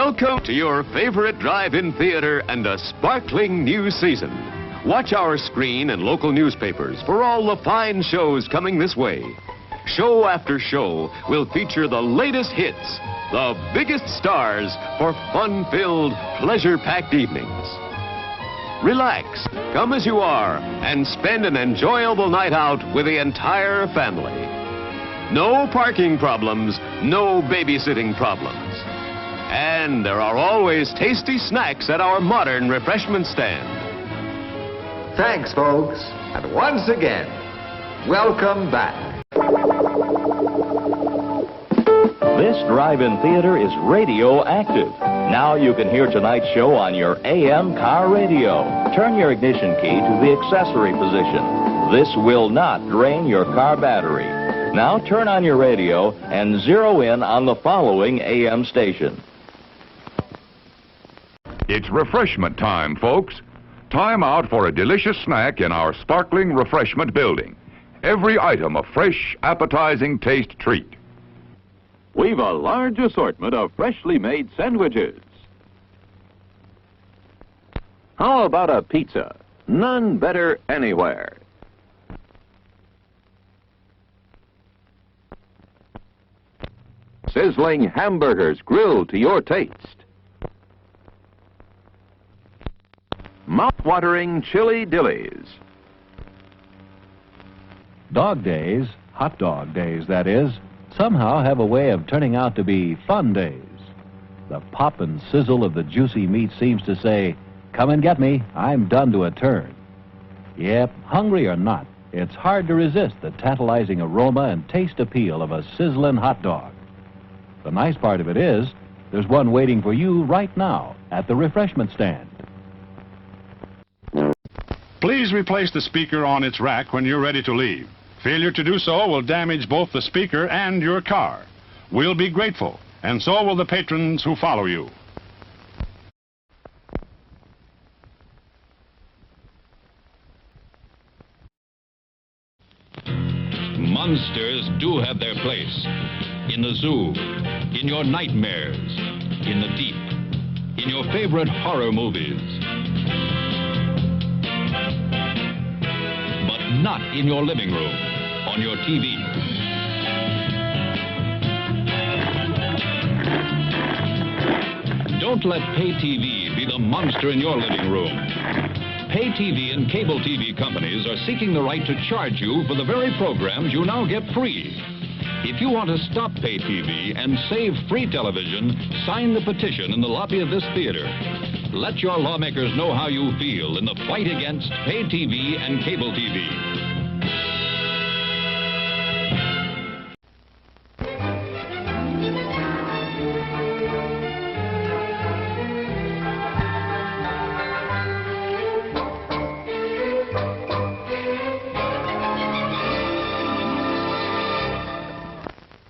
Welcome to your favorite drive-in theater and a sparkling new season. Watch our screen and local newspapers for all the fine shows coming this way. Show after show will feature the latest hits, the biggest stars for fun-filled, pleasure-packed evenings. Relax, come as you are, and spend an enjoyable night out with the entire family. No parking problems, no babysitting problems. And there are always tasty snacks at our modern refreshment stand. Thanks, folks. And once again, welcome back. This drive-in theater is radioactive. Now you can hear tonight's show on your AM car radio. Turn your ignition key to the accessory position. This will not drain your car battery. Now turn on your radio and zero in on the following AM station. It's refreshment time, folks. Time out for a delicious snack in our sparkling refreshment building. Every item a fresh, appetizing taste treat. We've a large assortment of freshly made sandwiches. How about a pizza? None better anywhere. Sizzling hamburgers grilled to your taste. Mouth-watering chili dillies. Dog days, hot dog days that is, somehow have a way of turning out to be fun days. The pop and sizzle of the juicy meat seems to say, come and get me, I'm done to a turn. Yep, hungry or not, it's hard to resist the tantalizing aroma and taste appeal of a sizzling hot dog. The nice part of it is, there's one waiting for you right now at the refreshment stand. Please replace the speaker on its rack when you're ready to leave. Failure to do so will damage both the speaker and your car. We'll be grateful, and so will the patrons who follow you. Monsters do have their place. In the zoo, in your nightmares, in the deep, in your favorite horror movies. But not in your living room, on your TV. Don't let pay TV be the monster in your living room. Pay TV and cable TV companies are seeking the right to charge you for the very programs you now get free. If you want to stop pay TV and save free television, sign the petition in the lobby of this theater. Let your lawmakers know how you feel in the fight against pay TV and cable TV.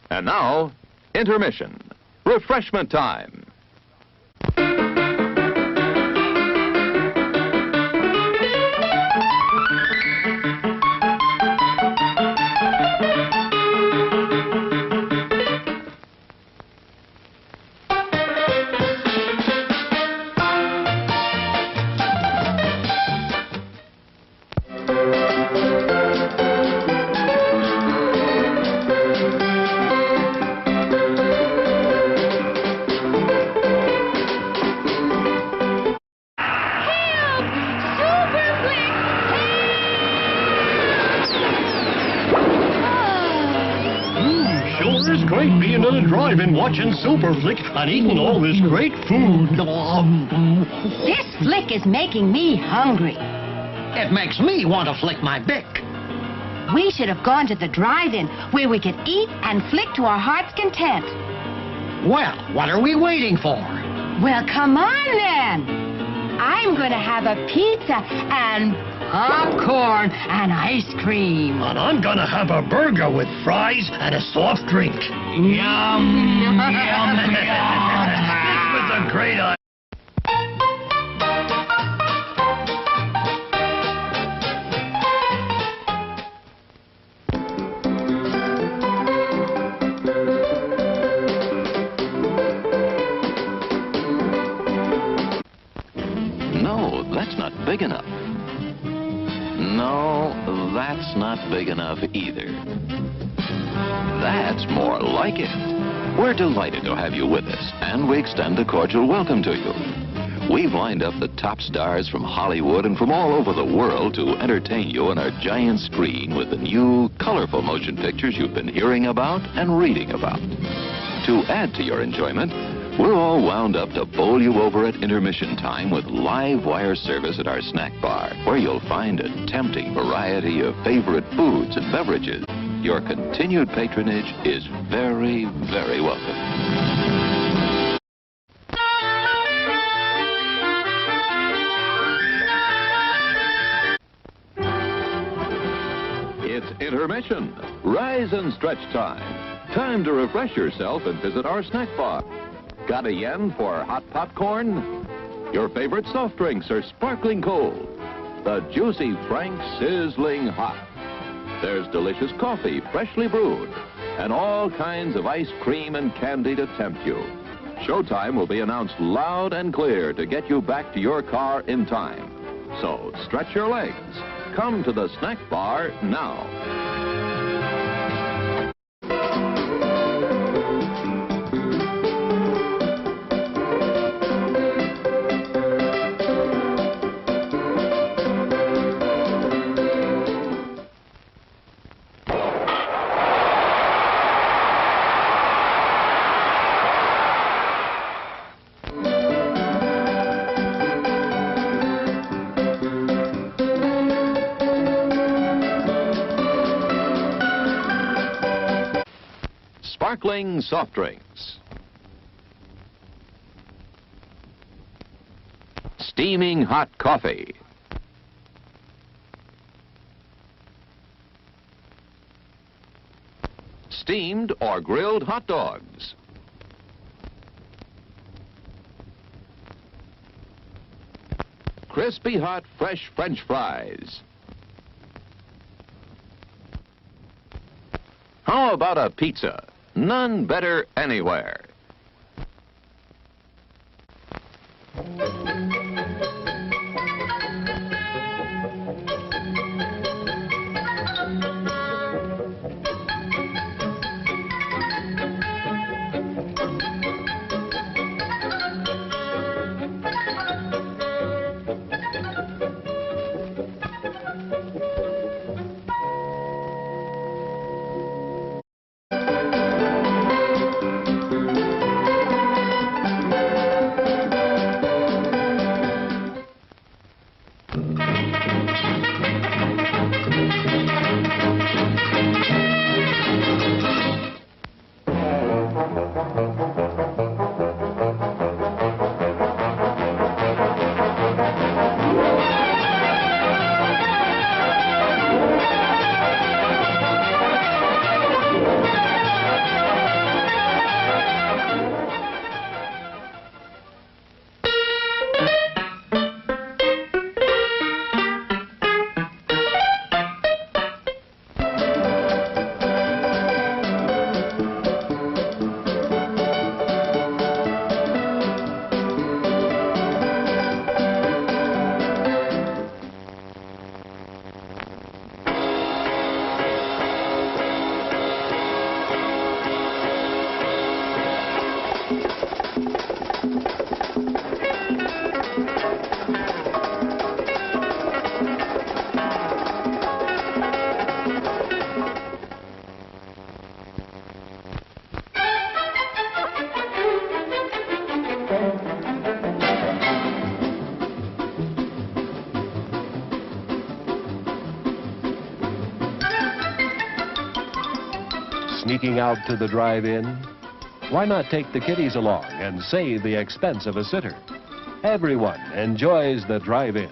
And now, intermission. Refreshment time. It's great being in a drive-in watching Super Flick and eating all this great food. This flick is making me hungry. It makes me want to flick my bick. We should have gone to the drive-in where we could eat and flick to our heart's content. Well, what are we waiting for? Well, come on then. I'm going to have a pizza and popcorn and ice cream. And I'm going to have a burger with fries and a soft drink. Yum, yum, yum. This was a great idea. big enough. No, that's not big enough either. That's more like it. We're delighted to have you with us, and we extend a cordial welcome to you. We've lined up the top stars from Hollywood and from all over the world to entertain you on our giant screen with the new, colorful motion pictures you've been hearing about and reading about. To add to your enjoyment, we're all wound up to bowl you over at intermission time with live wire service at our snack bar, where you'll find a tempting variety of favorite foods and beverages. Your continued patronage is very, very welcome. It's intermission. Rise and stretch time. Time to refresh yourself and visit our snack bar. Got a yen for hot popcorn? Your favorite soft drinks are sparkling cold. The juicy Frank sizzling hot. There's delicious coffee, freshly brewed, and all kinds of ice cream and candy to tempt you. Showtime will be announced loud and clear to get you back to your car in time. So stretch your legs. Come to the snack bar now. Sparkling soft drinks. Steaming hot coffee. Steamed or grilled hot dogs. Crispy hot fresh French fries. How about a pizza? None better anywhere. Sneaking out to the drive-in? Why not take the kiddies along and save the expense of a sitter? Everyone enjoys the drive-in.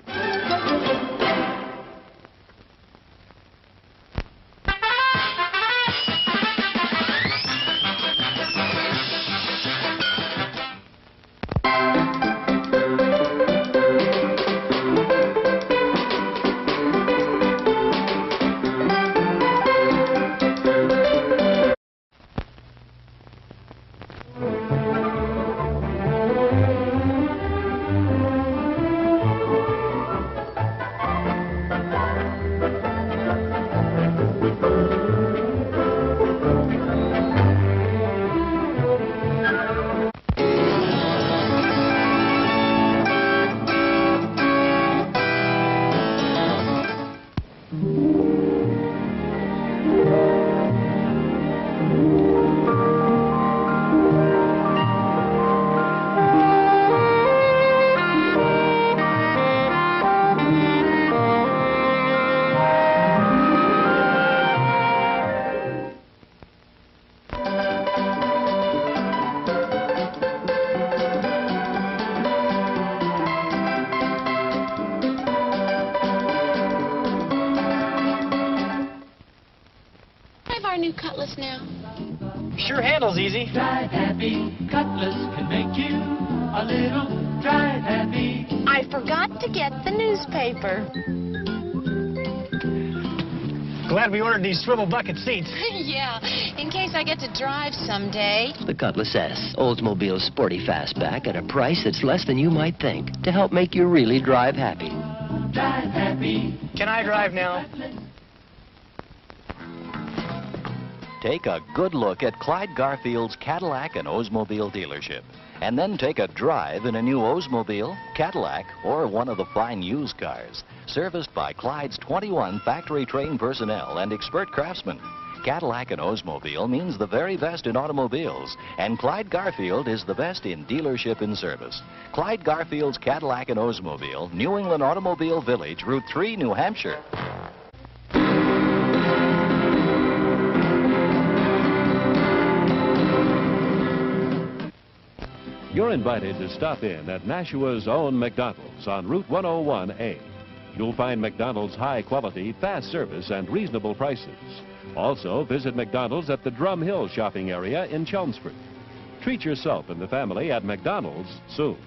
Cutlass now? Sure handles easy. Drive happy. Cutlass can make you a little drive happy. I forgot to get the newspaper. Glad we ordered these swivel bucket seats. Yeah, in case I get to drive someday. The Cutlass S, Oldsmobile's sporty fastback at a price that's less than you might think to help make you really drive happy. Drive happy. Can I drive now? Take a good look at Clyde Garfield's Cadillac and Oldsmobile dealership. And then take a drive in a new Oldsmobile, Cadillac, or one of the fine used cars. Serviced by Clyde's 21 factory-trained personnel and expert craftsmen. Cadillac and Oldsmobile means the very best in automobiles. And Clyde Garfield is the best in dealership and service. Clyde Garfield's Cadillac and Oldsmobile, New England Automobile Village, Route 3, New Hampshire. You're invited to stop in at Nashua's own McDonald's on Route 101A. You'll find McDonald's high quality, fast service, and reasonable prices. Also, visit McDonald's at the Drum Hill shopping area in Chelmsford. Treat yourself and the family at McDonald's soon.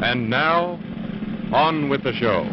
And now, on with the show.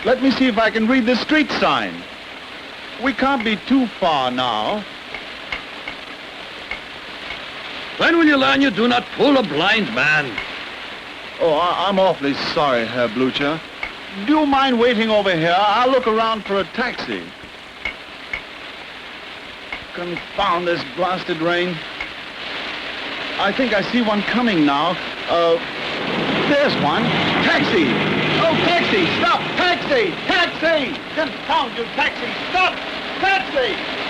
Let me see if I can read the street sign. We can't be too far now. When will you learn you do not fool a blind man? Oh, I'm awfully sorry, Herr Blucher. Do you mind waiting over here? I'll look around for a taxi. Confound this blasted rain. I think I see one coming now. There's one. Taxi! taxi! Stop! Taxi! Taxi! Confound you, taxi! Stop! Taxi!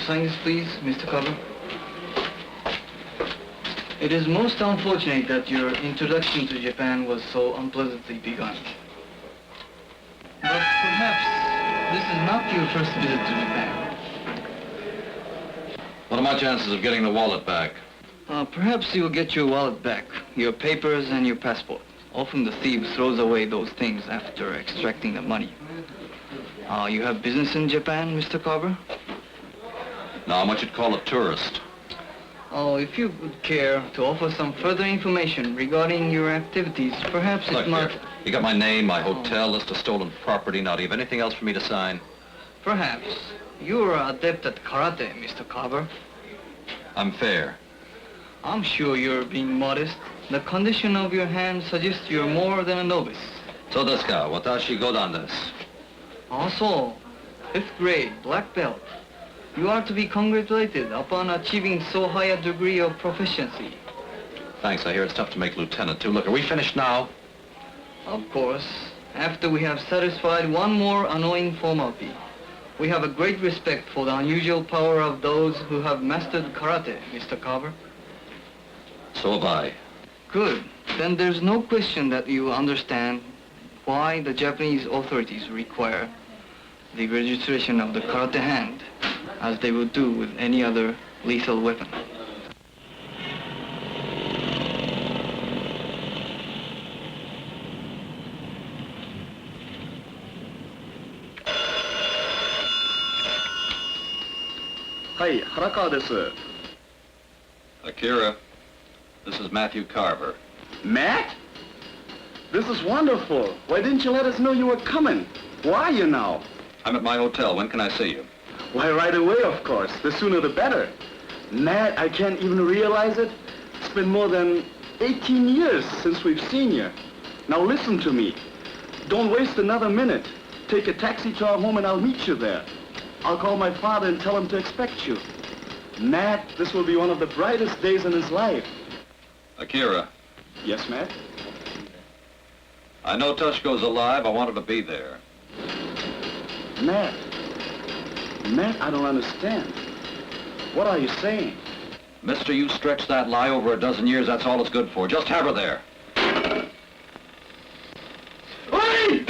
sign this, please, Mr. Carver? It is most unfortunate that your introduction to Japan was so unpleasantly begun. But perhaps this is not your first visit to Japan. What are my chances of getting the wallet back? Perhaps you'll get your wallet back, your papers and your passport. Often the thief throws away those things after extracting the money. You have business in Japan, Mr. Carver? No, I'm what you'd call a tourist. Oh, if you would care to offer some further information regarding your activities, perhaps Look it might... here. You got my name, my hotel, list of stolen property. Now, do you have anything else for me to sign? Perhaps. You're an adept at karate, Mr. Carver. I'm fair. I'm sure you're being modest. The condition of your hand suggests you're more than a novice. So desu ka? Watashi godan desu. Also, 5th grade, black belt. You are to be congratulated upon achieving so high a degree of proficiency. Thanks. I hear it's tough to make lieutenant, too. Look, are we finished now? Of course, after we have satisfied one more annoying formality. We have a great respect for the unusual power of those who have mastered karate, Mr. Carver. So have I. Good. Then there's no question that you understand why the Japanese authorities require the registration of the karate hand, as they would do with any other lethal weapon. Hi, Harakawa desu. Akira, this is Matthew Carver. Matt? This is wonderful. Why didn't you let us know you were coming? Where are you now? I'm at my hotel. When can I see you? Why, right away, of course. The sooner the better. Matt, I can't even realize it. It's been more than 18 years since we've seen you. Now listen to me. Don't waste another minute. Take a taxi to our home and I'll meet you there. I'll call my father and tell him to expect you. Matt, this will be one of the brightest days in his life. Akira. Yes, Matt? I know Toshiko's alive. I wanted to be there. Matt, I don't understand. What are you saying? Mister, you stretch that lie over a dozen years, that's all it's good for. Just have her there. Hey!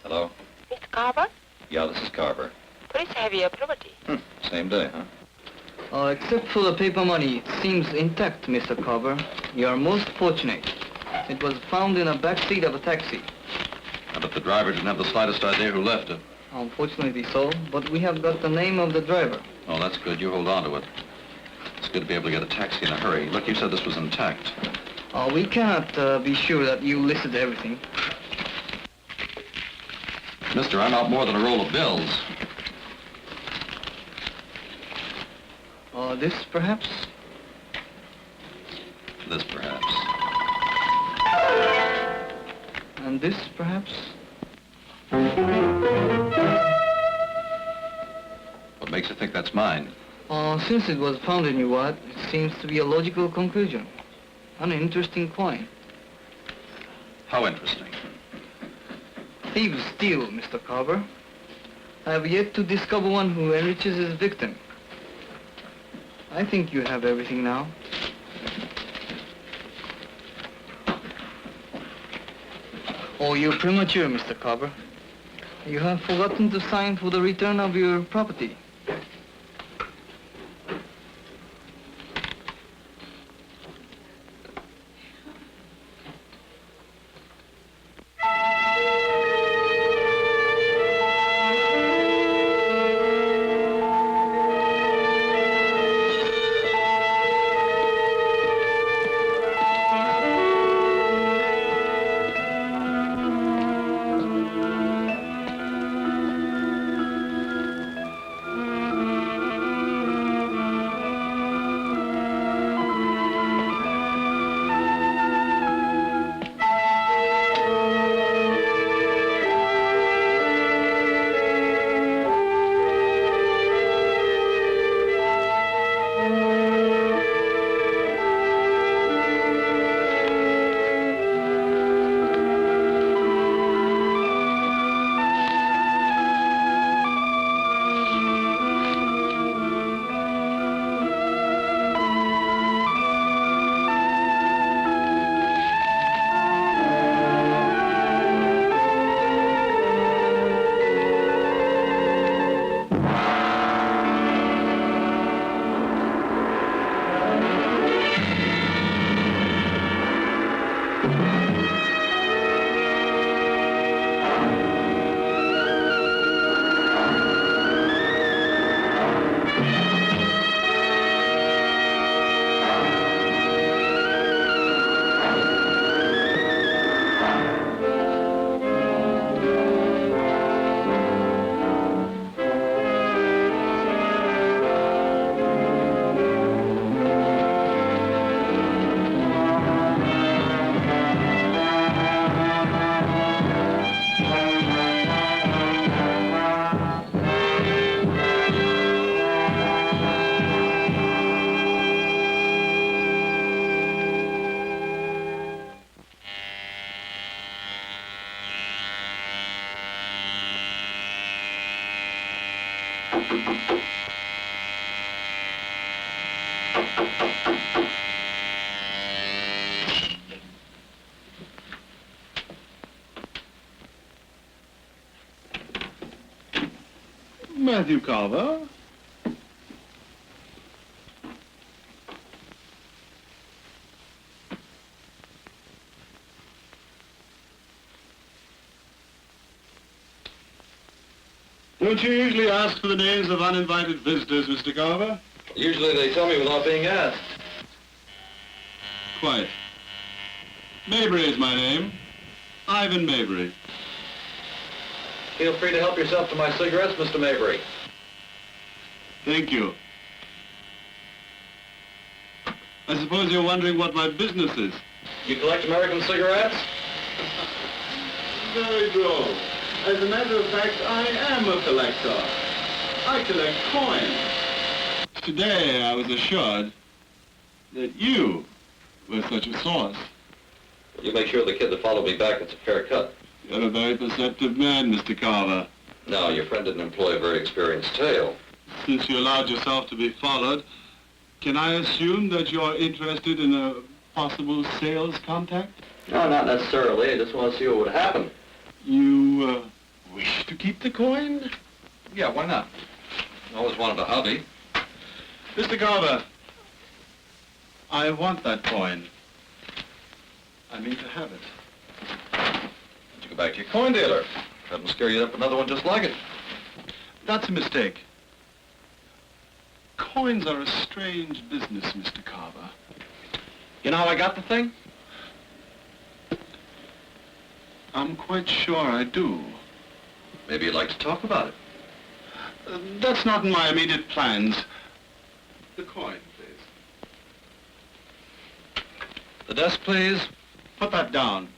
Hello? Mr. Carver? Yeah, this is Carver. Police have your property. Same day, huh? Except for the paper money, it seems intact, Mr. Carver. You are most fortunate. It was found in a back seat of a taxi. But the driver didn't have the slightest idea who left it. Unfortunately so, but we have got the name of the driver. Oh, that's good. You hold on to it. It's good to be able to get a taxi in a hurry. Look, you said this was intact. We cannot be sure that you listed everything. Mister, I'm out more than a roll of bills. This, perhaps? This, perhaps. And this, perhaps? What makes you think that's mine? Since it was found in your wallet, it seems to be a logical conclusion. An interesting coin. How interesting. Thieves steal, Mr. Carver. I have yet to discover one who enriches his victim. I think you have everything now. Oh, you're premature, Mr. Carver. You have forgotten to sign for the return of your property. Matthew Carver. Don't you usually ask for the names of uninvited visitors, Mr. Carver? Usually they tell me without being asked. Quite. Mabry is my name. Ivan Mabry. Feel free to help yourself to my cigarettes, Mr. Mabry. Thank you. I suppose you're wondering what my business is. You collect American cigarettes? Very droll. As a matter of fact, I am a collector. I collect coins. Today I was assured that you were such a source. You make sure the kid that followed me back gets a fair cut. You're a very perceptive man, Mr. Carver. No, your friend didn't employ a very experienced tail. Since you allowed yourself to be followed, can I assume that you're interested in a possible sales contact? No, not necessarily. I just want to see what would happen. You wish to keep the coin? Yeah, why not? I always wanted a hobby. Mr. Carver, I want that coin. I mean to have it. You go back to your coin dealer. Have him scare you up another one just like it. That's a mistake. Coins are a strange business, Mr. Carver. You know how I got the thing? I'm quite sure I do. Maybe you'd like to talk about it. That's not in my immediate plans. The coin, please. The desk, please. Put that down.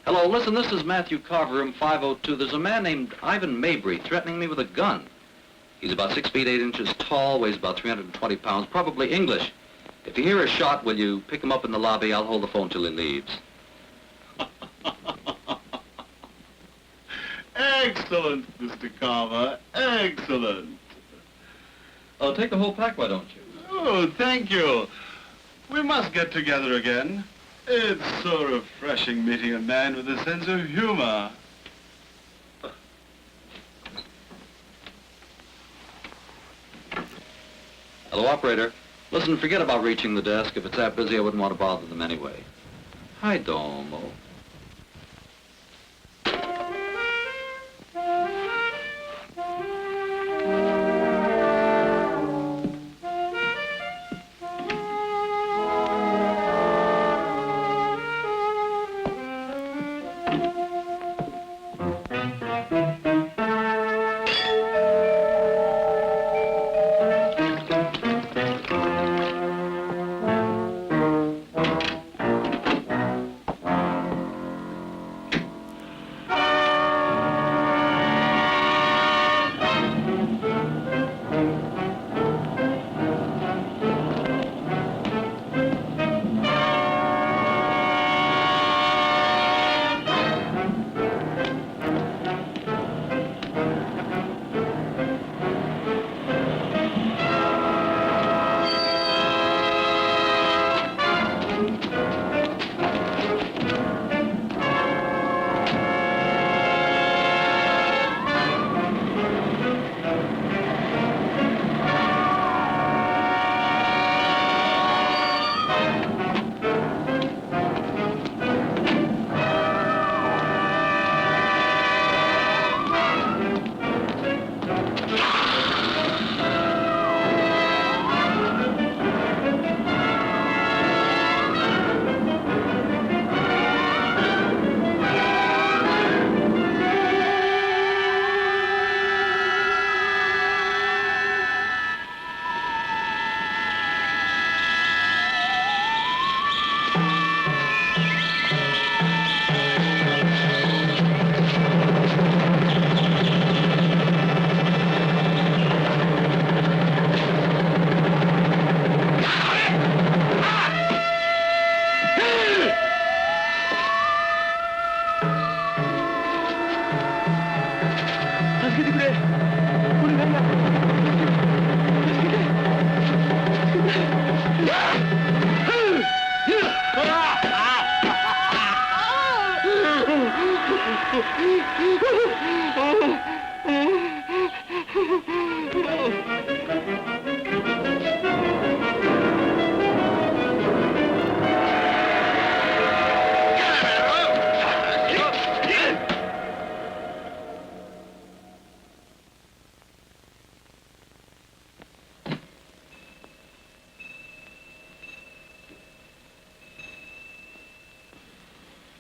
Hello, listen, this is Matthew Carver, room 502. There's a man named Ivan Mabry threatening me with a gun. He's about 6 feet 8 inches tall, weighs about 320 pounds, probably English. If you hear a shot, will you pick him up in the lobby? I'll hold the phone till he leaves. Excellent, Mr. Carver. Excellent. Oh, take the whole pack, why don't you? Oh, thank you. We must get together again. It's so refreshing meeting a man with a sense of humor. Hello, operator. Listen, forget about reaching the desk. If it's that busy, I wouldn't want to bother them anyway. Hi, Domo.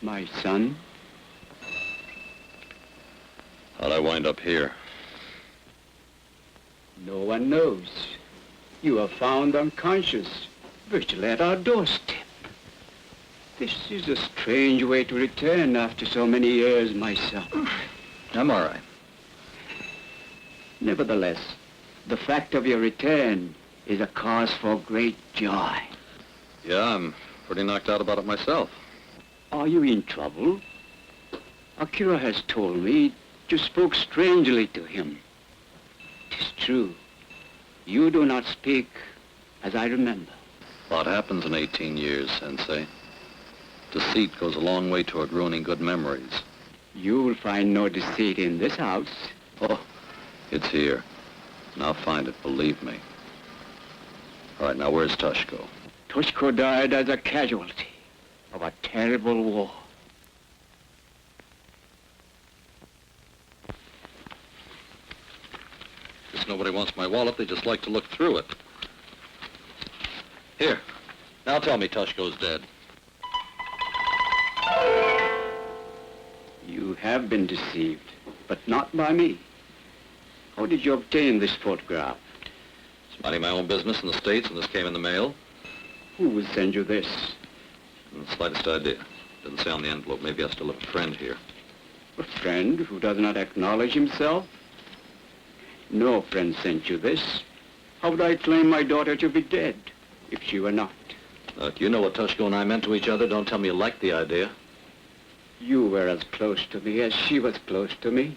My son? How'd I wind up here? No one knows. You were found unconscious, virtually at our doorstep. This is a strange way to return after so many years, my son. I'm all right. Nevertheless, the fact of your return is a cause for great joy. Yeah, I'm pretty knocked out about it myself. Are you in trouble? Akira has told me you spoke strangely to him. 'Tis true. You do not speak as I remember. A lot happens in 18 years, Sensei. Deceit goes a long way toward ruining good memories. You'll find no deceit in this house. Oh, it's here. And I'll find it, believe me. All right, now where's Toshiko? Toshiko died as a casualty of a terrible war. Guess nobody wants my wallet. They just like to look through it. Here. Now tell me Toshiko's dead. You have been deceived, but not by me. How did you obtain this photograph? It's minding my own business in the States, and this came in the mail. Who will send you this? Not the slightest idea. Doesn't say on the envelope. Maybe I still have a friend here. A friend who does not acknowledge himself? No friend sent you this. How would I claim my daughter to be dead if she were not? Look, you know what Toshiko and I meant to each other. Don't tell me you liked the idea. You were as close to me as she was close to me.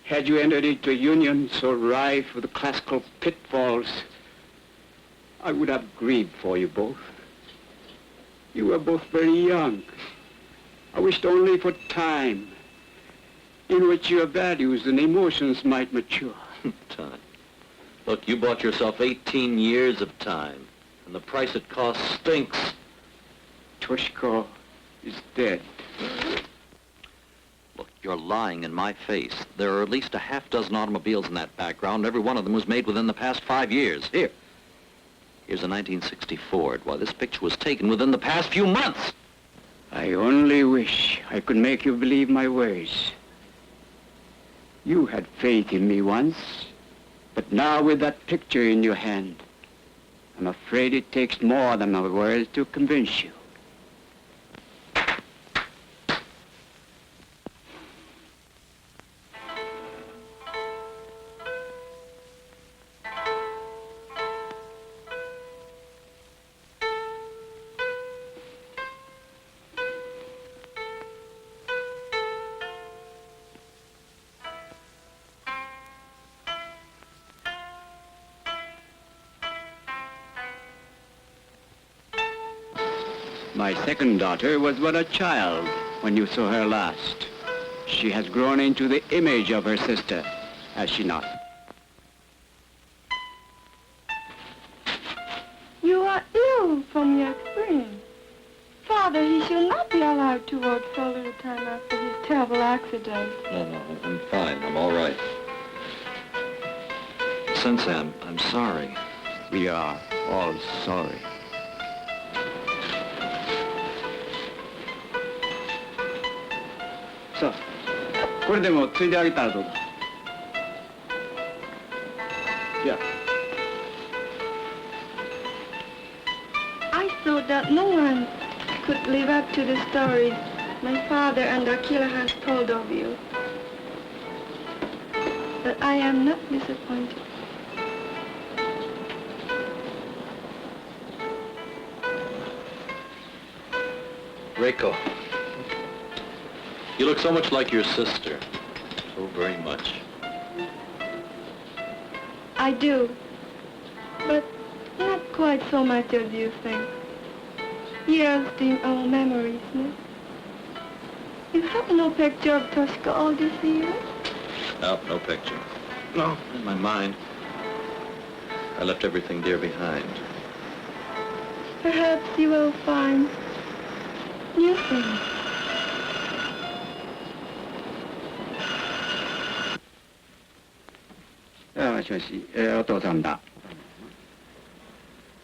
Had you entered into a union so rife with classical pitfalls, I would have grieved for you both. You were both very young. I wished only for time in which your values and emotions might mature. Time. Look, you bought yourself 18 years of time, and the price it costs stinks. Toshiko is dead. Look, you're lying in my face. There are at least a half dozen automobiles in that background. Every one of them was made within the past 5 years. Here. Here's a 1960 Ford. Why, this picture was taken within the past few months. I only wish I could make you believe my words. You had faith in me once, but now with that picture in your hand, I'm afraid it takes more than my words to convince you. My second daughter was but a child when you saw her last. She has grown into the image of her sister, has she not? You are ill from your experience. Father, he should not be allowed to work so little time after his terrible accident. No, I'm fine. I'm all right. Sensei, I'm sorry. We are all sorry.さあ、これでもついであげたらどうだ。Yeah. I thought that no one could live up to the stories my father and Akira has told of you. But I am not disappointed. Reiko, you look so much like your sister. So very much. I do. But not quite so much as you think. Years dim our memories, no? You have no picture of Toshka all these years? No, no picture. No, in my mind. I left everything dear behind. Perhaps you will find new things.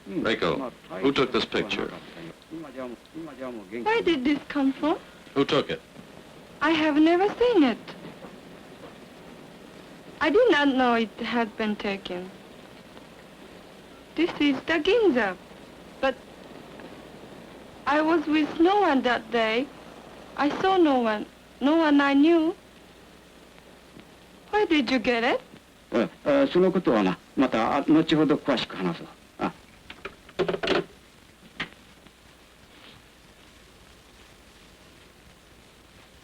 Rico, who took this picture? Where did this come from? Who took it? I have never seen it. I did not know it had been taken. This is the Ginza, but I was with no one that day. I saw no one I knew. Where did you get it? そのことはな、また後ほど詳しく話そう。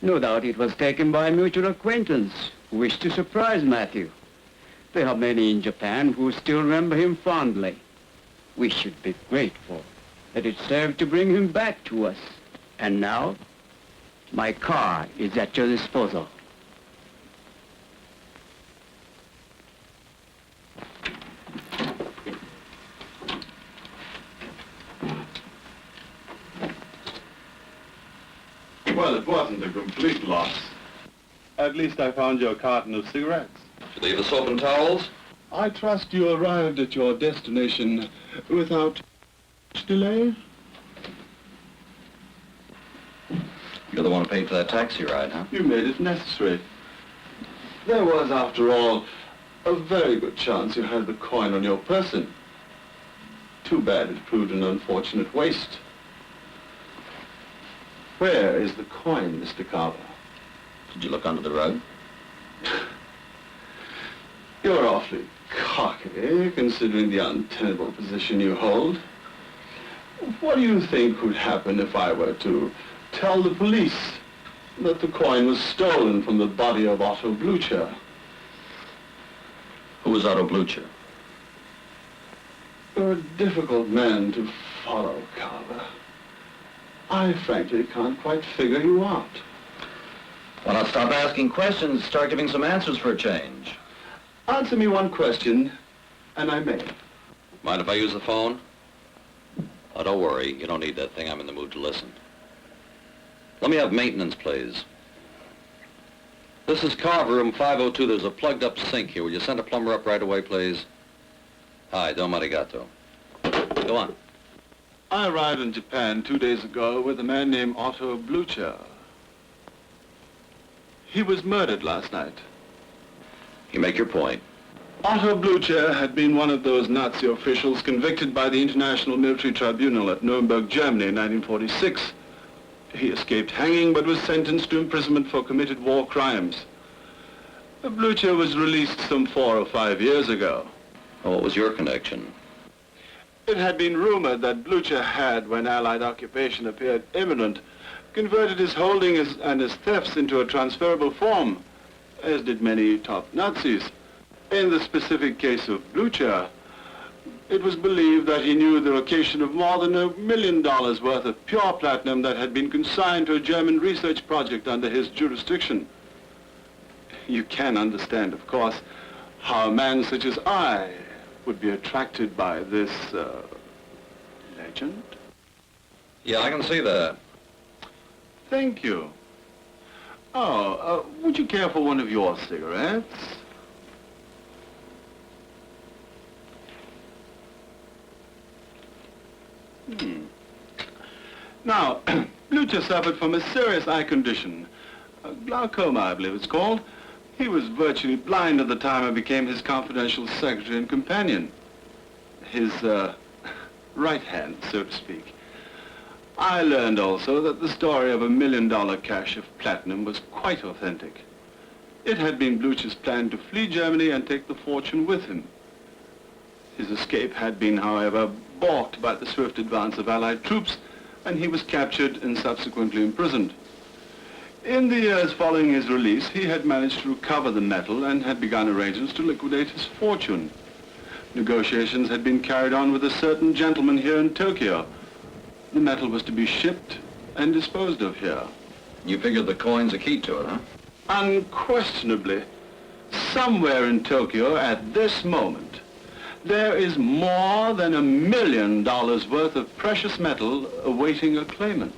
No doubt it was taken by a mutual acquaintance who wished to surprise Matthew. There are many in Japan who still remember him fondly. We should be grateful that it served to bring him back to us. And now, my car is at your disposal. Well, it wasn't a complete loss. At least I found your carton of cigarettes. Did you leave the soap and towels? I trust you arrived at your destination without delay? You're the one who paid for that taxi ride, huh? You made it necessary. There was, after all, a very good chance you had the coin on your person. Too bad it proved an unfortunate waste. Where is the coin, Mr. Carver? Did you look under the rug? You're awfully cocky, considering the untenable position you hold. What do you think would happen if I were to tell the police that the coin was stolen from the body of Otto Blucher? Who was Otto Blucher? You're a difficult man to follow, Carver. I frankly can't quite figure you out. Why not stop asking questions, start giving some answers for a change? Answer me one question, and I may. Mind if I use the phone? Oh, don't worry. You don't need that thing. I'm in the mood to listen. Let me have maintenance, please. This is Carver, room 502. There's a plugged-up sink here. Will you send a plumber up right away, please? Hi, domo arigato. Go on. I arrived in Japan 2 days ago with a man named Otto Blucher. He was murdered last night. You make your point. Otto Blucher had been one of those Nazi officials convicted by the International Military Tribunal at Nuremberg, Germany in 1946. He escaped hanging but was sentenced to imprisonment for committed war crimes. Blucher was released some 4 or 5 years ago. Well, what was your connection? It had been rumored that Blucher had, when Allied occupation appeared imminent, converted his holdings and his thefts into a transferable form, as did many top Nazis. In the specific case of Blucher, it was believed that he knew the location of more than $1 million worth of pure platinum that had been consigned to a German research project under his jurisdiction. You can understand, of course, how a man such as I would be attracted by this, legend. Yeah, I can see that. Thank you. Oh, would you care for one of your cigarettes? Now, Blucher suffered from a serious eye condition. Glaucoma, I believe it's called. He was virtually blind at the time I became his confidential secretary and companion. His, right hand, so to speak. I learned also that the story of $1 million cache of platinum was quite authentic. It had been Blucher's plan to flee Germany and take the fortune with him. His escape had been, however, balked by the swift advance of Allied troops, and he was captured and subsequently imprisoned. In the years following his release, he had managed to recover the metal and had begun arrangements to liquidate his fortune. Negotiations had been carried on with a certain gentleman here in Tokyo. The metal was to be shipped and disposed of here. You figured the coin's a key to it, huh? Unquestionably. Somewhere in Tokyo at this moment, there is more than $1 million worth of precious metal awaiting a claimant.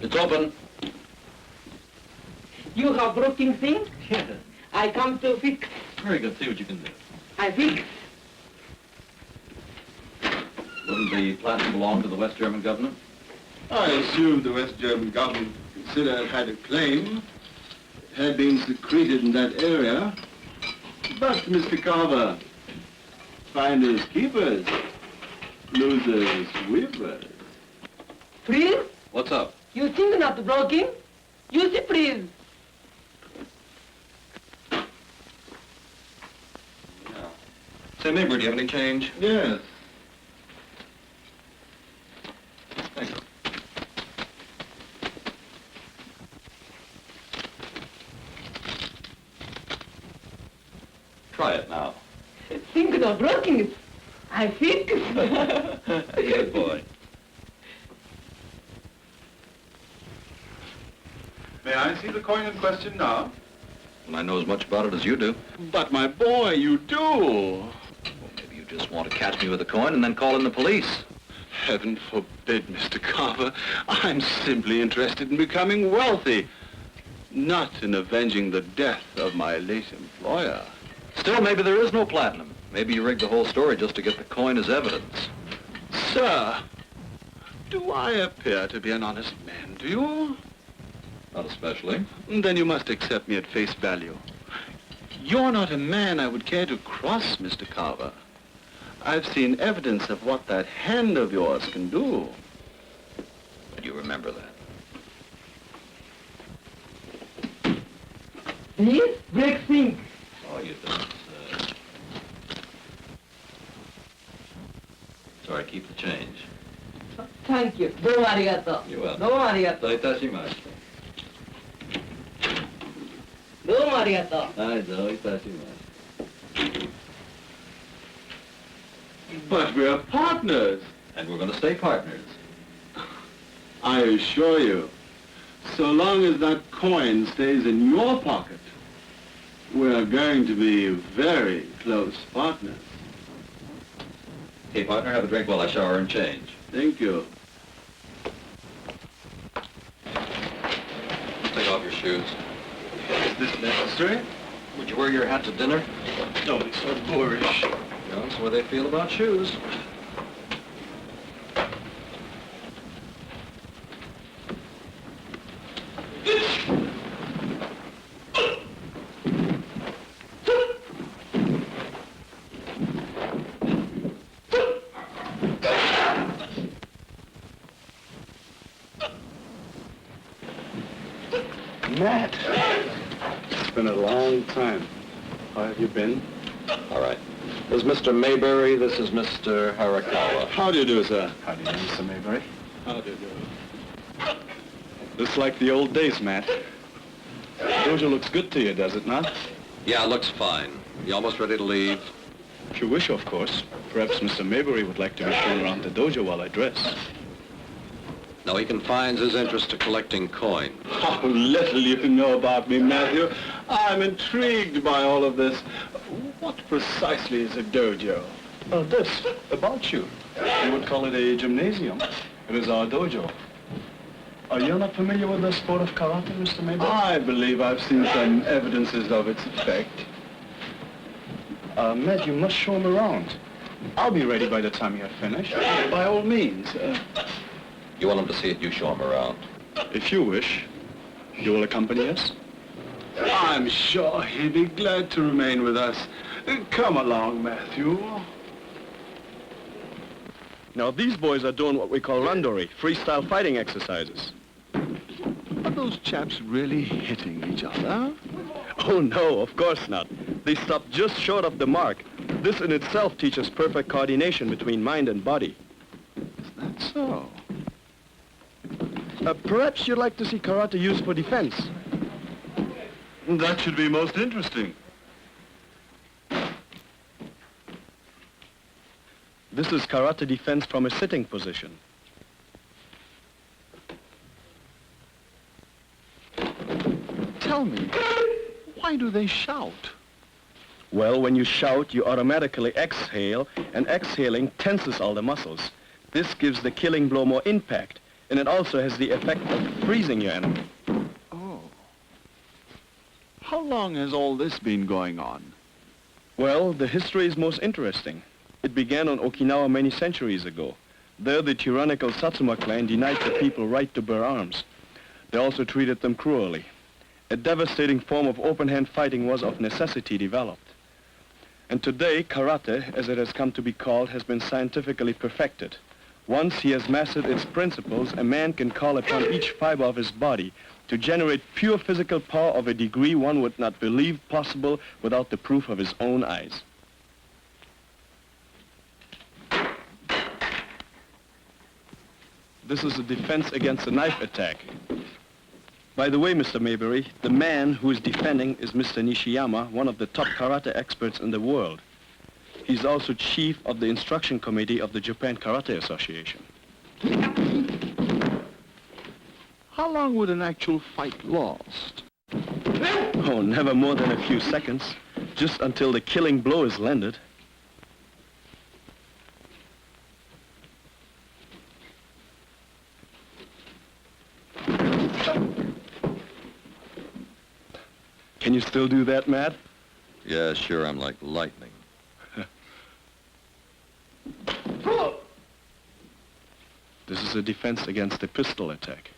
It's open. You have broken things? Yes. I come to fix. Very good. See what you can do. I fix. Wouldn't the platinum belong to the West German government? I assume the West German government considered it had a claim. It had been secreted in that area. But, Mr. Carver, finders keepers, losers weepers. Please? What's up? You think not broken? You see, please. Say, neighbor, do you have any change? Yes. Thank you. Try it now. Think not broken. I fix. Good boy. May I see the coin in question now? And I know as much about it as you do. But, my boy, you do. Well, maybe you just want to catch me with the coin and then call in the police. Heaven forbid, Mr. Carver. I'm simply interested in becoming wealthy, not in avenging the death of my late employer. Still, maybe there is no platinum. Maybe you rigged the whole story just to get the coin as evidence. Sir, do I appear to be an honest man, do you? Not especially. Then you must accept me at face value. You're not a man I would care to cross, Mr. Carver. I've seen evidence of what that hand of yours can do. And you remember that. Please, break things. Oh, you don't. Sorry, keep the change. Thank you. Domo arigato. You're welcome. Domo arigato. Itadakimasu. Domo arigato. Itadakimasu. But we're partners. And we're going to stay partners. I assure you, so long as that coin stays in your pocket, we're going to be very close partners. Hey, partner, have a drink while I shower and change. Thank you. Take off your shoes. Is this necessary? Would you wear your hat to dinner? Don't be so boorish. That's the way they feel about shoes. Matt, it's been a long time. How have you been? All right. This is Mr. Mayberry. This is Mr. Harakawa. How do you do, sir? How do you do, Mr. Mayberry? How do you do? Looks like the old days, Matt. The dojo looks good to you, does it not? Yeah, it looks fine. You almost ready to leave? If you wish, of course. Perhaps Mr. Mayberry would like to be shown around the dojo while I dress. No, he confines his interest to collecting coin. How little you know about me, Matthew. I'm intrigued by all of this. What precisely is a dojo? This, about you. We would call it a gymnasium. It is our dojo. You're not familiar with the sport of karate, Mr. Mayberry? I believe I've seen some evidences of its effect. Matt, you must show him around. I'll be ready by the time you have finished. By all means. You want him to see it, you show him around. If you wish, you will accompany us? I'm sure he'd be glad to remain with us. Come along, Matthew. Now, these boys are doing what we call randori, freestyle fighting exercises. Are those chaps really hitting each other? Oh, no, of course not. They stop just short of the mark. This in itself teaches perfect coordination between mind and body. Is that so? Perhaps you'd like to see karate used for defense. That should be most interesting. This is karate defense from a sitting position. tell me, why do they shout? Well, when you shout, you automatically exhale, and exhaling tenses all the muscles. This gives the killing blow more impact, and it also has the effect of freezing your enemy. Oh. How long has all this been going on? Well, the history is most interesting. It began on Okinawa many centuries ago. There, the tyrannical Satsuma clan denied the people right to bear arms. They also treated them cruelly. A devastating form of open-hand fighting was of necessity developed. And today, karate, as it has come to be called, has been scientifically perfected. Once he has mastered its principles, a man can call upon each fiber of his body to generate pure physical power of a degree one would not believe possible without the proof of his own eyes. This is a defense against a knife attack. By the way, Mr. Maybury, the man who is defending is Mr. Nishiyama, one of the top karate experts in the world. He's also chief of the instruction committee of the Japan Karate Association. How long would an actual fight last? Oh, never more than a few seconds, just until the killing blow is landed. Can you still do that, Matt? Yeah, sure, I'm like lightning. This is a defense against a pistol attack.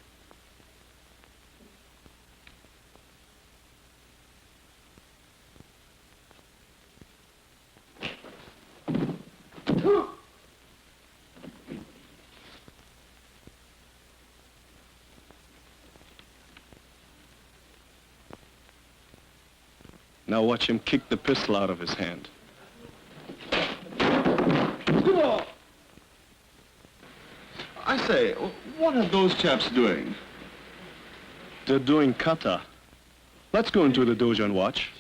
Now watch him kick the pistol out of his hand. I say, what are those chaps doing? They're doing kata. Let's go into the dojo and watch.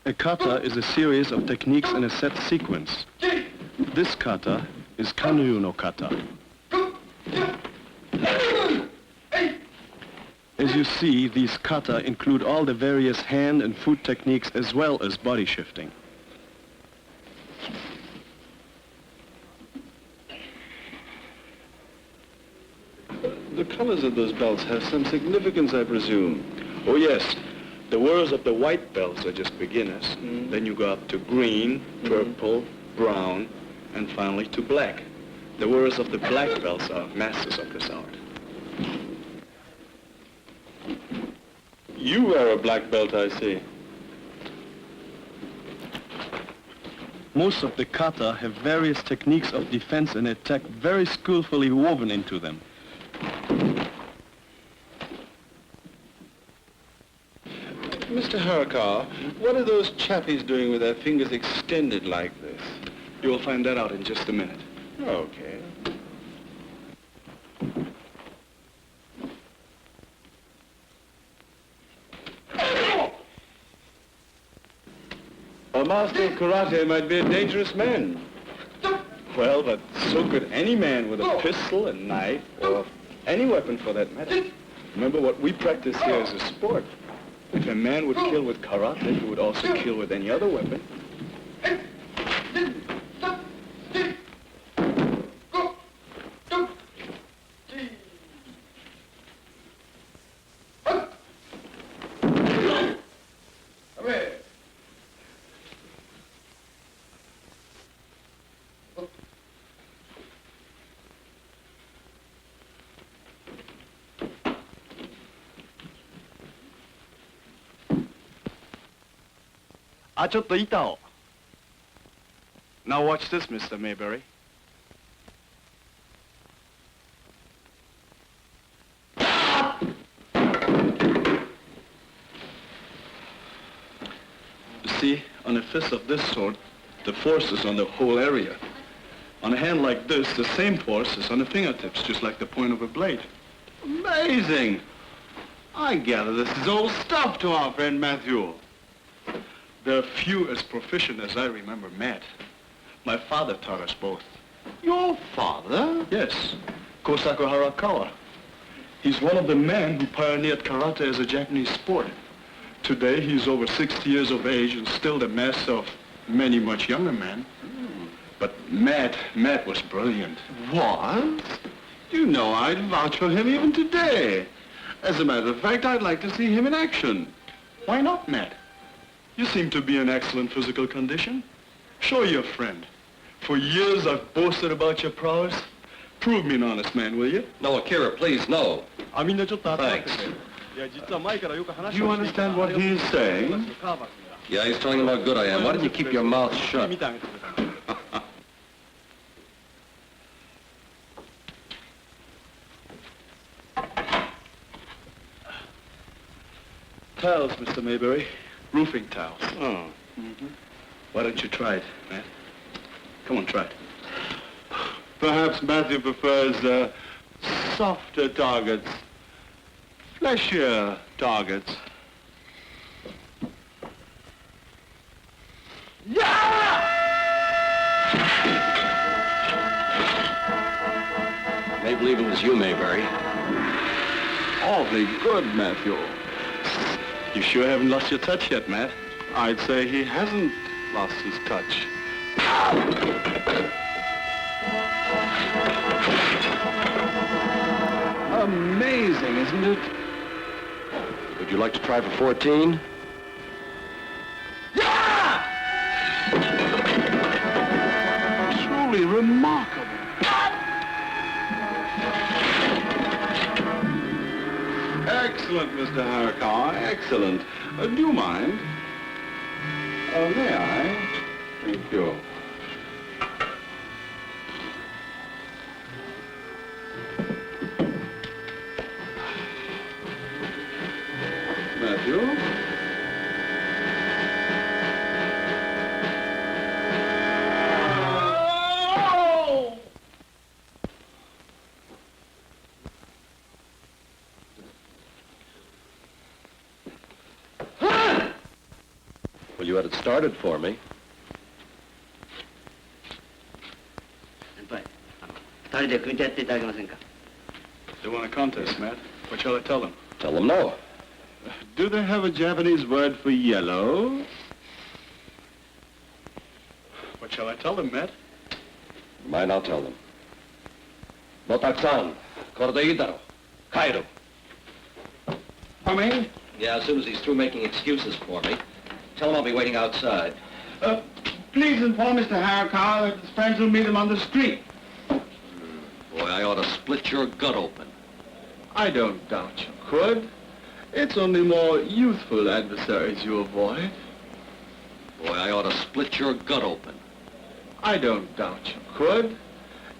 A kata is a series of techniques in a set sequence. This kata is Kanryu no kata. As you see, these kata include all the various hand and foot techniques as well as body shifting. The colors of those belts have some significance, I presume. Oh yes, the wearers of the white belts are just beginners. Then you go up to green, purple, brown, and finally to black. The wearers of the black belts are masters of this art. You wear a black belt, I see. Most of the kata have various techniques of defense and attack very skillfully woven into them. Mr. Harakawa, what are those chappies doing with their fingers extended like this? You will find that out in just a minute. Okay. A master of karate might be a dangerous man. Well, but so could any man with a pistol, a knife, or any weapon for that matter. Remember, what we practice here is a sport. If a man would kill with karate, he would also kill with any other weapon. Now watch this, Mr. Maybury. You see, on a fist of this sort, the force is on the whole area. On a hand like this, the same force is on the fingertips, just like the point of a blade. Amazing! I gather this is old stuff to our friend Matthew. There are few as proficient as I remember Matt. My father taught us both. Your father? Yes, Kosaku Harakawa. He's one of the men who pioneered karate as a Japanese sport. Today, he's over 60 years of age and still the master of many much younger men. But Matt was brilliant. What? You know I'd vouch for him even today. As a matter of fact, I'd like to see him in action. Why not, Matt? You seem to be in excellent physical condition. Show your friend. For years, I've boasted about your prowess. Prove me an honest man, will you? No, Akira, please, no. Thanks. Do you understand what he's saying? Yeah, he's telling him how good I am. Why didn't you keep your mouth shut? Tiles, Mr. Mayberry. Roofing tiles. Oh. Why don't you try it, Matt? Come on, try it. Perhaps Matthew prefers softer targets, fleshier targets. They believe it was you, Mayberry. Awfully good, Matthew. You sure haven't lost your touch yet, Matt? I'd say he hasn't lost his touch. Amazing, isn't it? Would you like to try for 14? Truly remarkable. Excellent, Mr. Harakawa, excellent. Do you mind? May I? Thank you. Matthew? Well, you had it started for me. They want a contest, Matt. What shall I tell them? Tell them no. Do they have a Japanese word for yellow? What shall I tell them, Matt? Mind, I'll tell them. Motak-san, Kordeidaro, Kairu. Coming? Yeah, as soon as he's through making excuses for me. Tell him I'll be waiting outside. Please inform Mr. Harakawa that his friends will meet him on the street. Boy, I ought to split your gut open. I don't doubt you could. It's only more youthful adversaries you avoid. Boy, I ought to split your gut open. I don't doubt you could.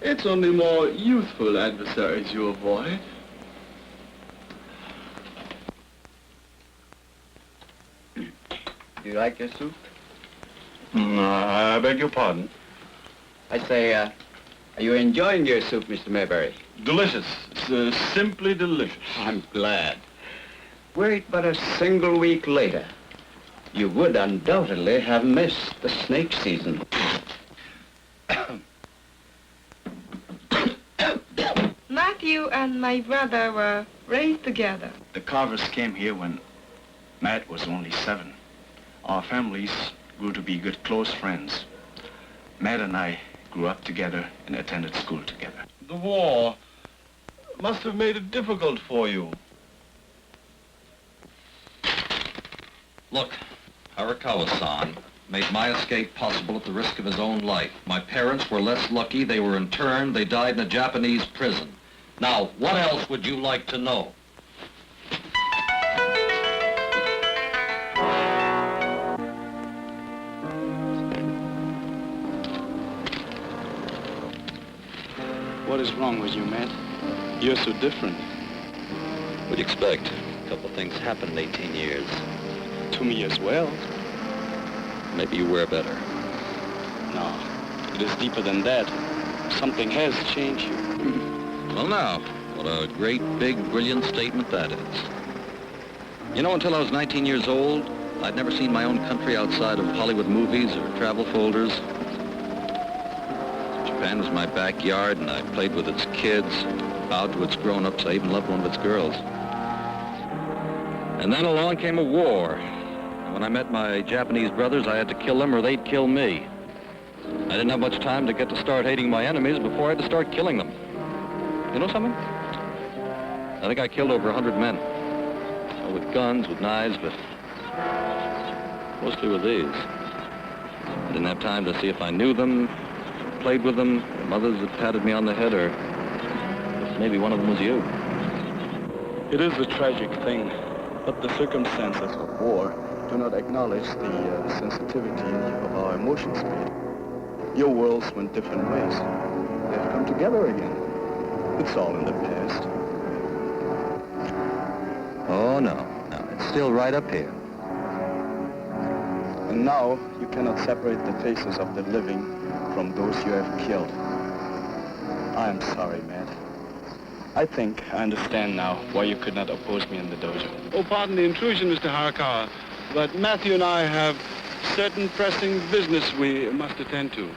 It's only more youthful adversaries you avoid. Do you like your soup? I beg your pardon? I say, are you enjoying your soup, Mr. Mayberry? Delicious. It's simply delicious. I'm glad. Were it but a single week later, you would undoubtedly have missed the snake season. Matthew and my brother were raised together. The Carvers came here when Matt was only 7. Our families grew to be good close friends. Matt and I grew up together and attended school together. The war must have made it difficult for you. Look, Harakawa-san made my escape possible at the risk of his own life. My parents were less lucky. They were interned. They died in a Japanese prison. Now, what else would you like to know? What is wrong with you, Matt? You're so different. What'd you expect? A couple of things happened in 18 years. To me as well. Maybe you were better. No, it is deeper than that. Something has changed you. Well, now, what a great, big, brilliant statement that is. You know, until I was 19 years old, I'd never seen my own country outside of Hollywood movies or travel folders. Japan was my backyard, and I played with its kids, bowed to its grown-ups. I even loved one of its girls. And then along came a war. And when I met my Japanese brothers, I had to kill them or they'd kill me. I didn't have much time to get to start hating my enemies before I had to start killing them. You know something? I think I killed over 100 men. With guns, with knives, but mostly with these. I didn't have time to see if I knew them, played with them, mothers that patted me on the head, or maybe one of them was you. It is a tragic thing, but the circumstances of war do not acknowledge the sensitivity of our emotions, Pete. Your worlds went different ways. They have come together again. It's all in the past. Oh, no. No, it's still right up here. And now you cannot separate the faces of the living from those you have killed. I am sorry, Matt. I think I understand now why you could not oppose me in the dojo. Oh, pardon the intrusion, Mr. Harakawa, but Matthew and I have certain pressing business we must attend to.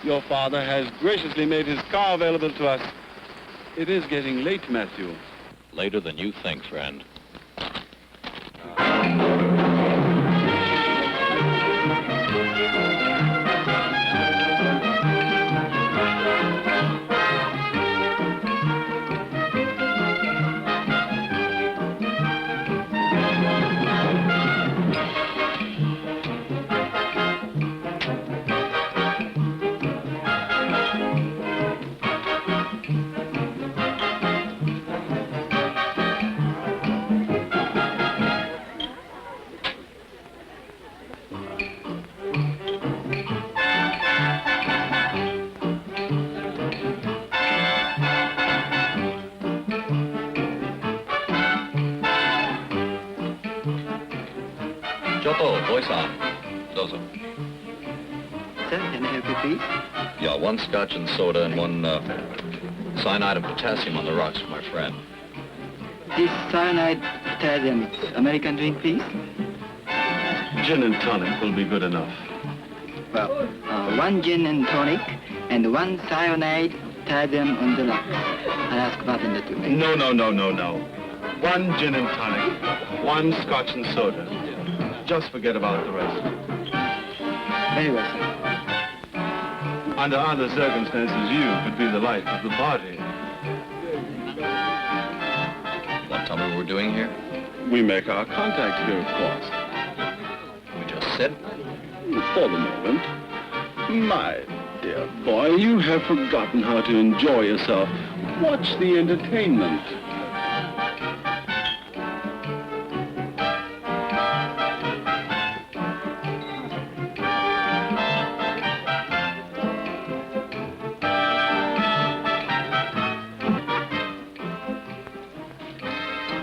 Your father has graciously made his car available to us. It is getting late, Matthew. Later than you think, friend. Joel, voice on. Dozo. Sir, can I help you, please? Yeah, one scotch and soda and one cyanide of potassium on the rocks for my friend. This cyanide potassium, American drink, please? Gin and tonic will be good enough. Well, one gin and tonic and one cyanide potassium on the rocks. I'll ask bartender to make. No. One gin and tonic, one scotch and soda. Just forget about the rest. Very well, sir. Under other circumstances, you could be the life of the party. Want to tell me what we're doing here? We make our contact here, of course. We just sit? For the moment. My dear boy, you have forgotten how to enjoy yourself. Watch the entertainment.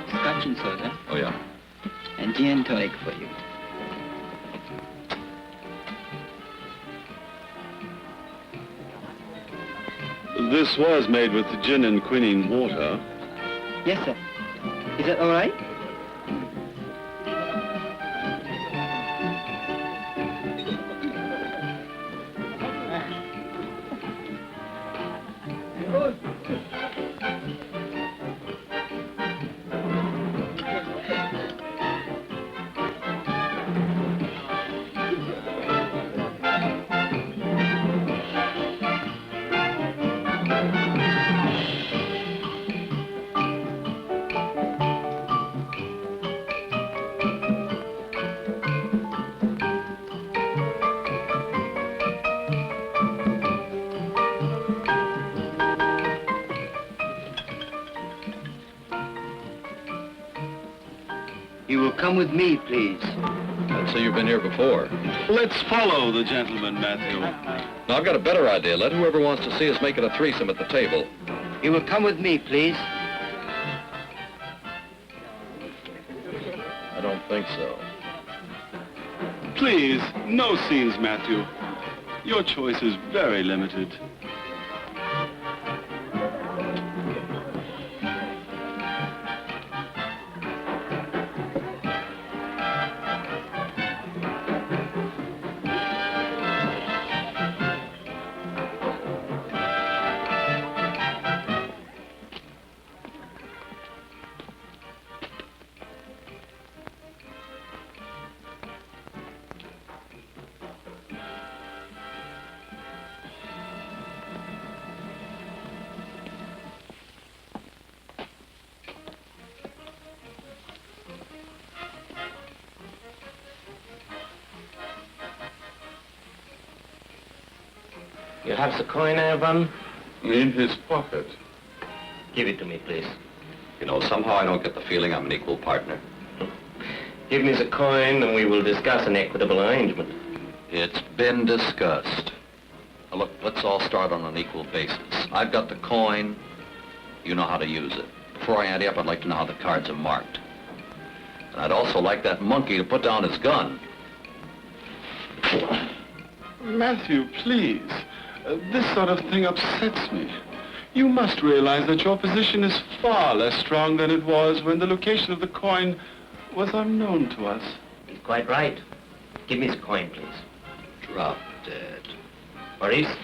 Scotch and soda. Oh, yeah. And gin and tonic for you. This was made with gin and quinine water. Yes, sir. Is that all right? You will come with me, please. I'd say you've been here before. Let's follow the gentleman, Matthew. Now, I've got a better idea. Let whoever wants to see us make it a threesome at the table. You will come with me, please. I don't think so. Please, no scenes, Matthew. Your choice is very limited. You have the coin, Evan? In his pocket. Give it to me, please. You know, somehow I don't get the feeling I'm an equal partner. Give me the coin and we will discuss an equitable arrangement. It's been discussed. Now look, let's all start on an equal basis. I've got the coin. You know how to use it. Before I ante up, I'd like to know how the cards are marked. And I'd also like that monkey to put down his gun. Matthew, please. This sort of thing upsets me. You must realize that your position is far less strong than it was when the location of the coin was unknown to us. He's quite right. Give me the coin, please. Drop dead. Maurice?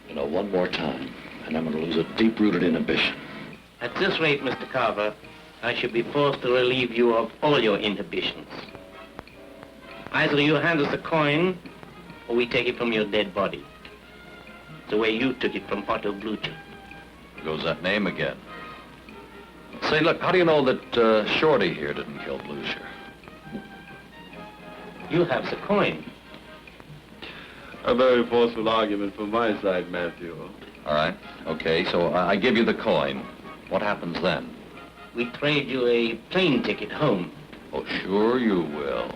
You know, one more time, and I'm going to lose a deep-rooted inhibition. At this rate, Mr. Carver, I should be forced to relieve you of all your inhibitions. Either you hand us the coin, or we take it from your dead body. The way you took it from Otto Blucher. There goes that name again. Say, look, how do you know that Shorty here didn't kill Blucher? You have the coin. A very forceful argument from my side, Matthew. All right. Okay, so I give you the coin. What happens then? We trade you a plane ticket home. Oh, sure you will.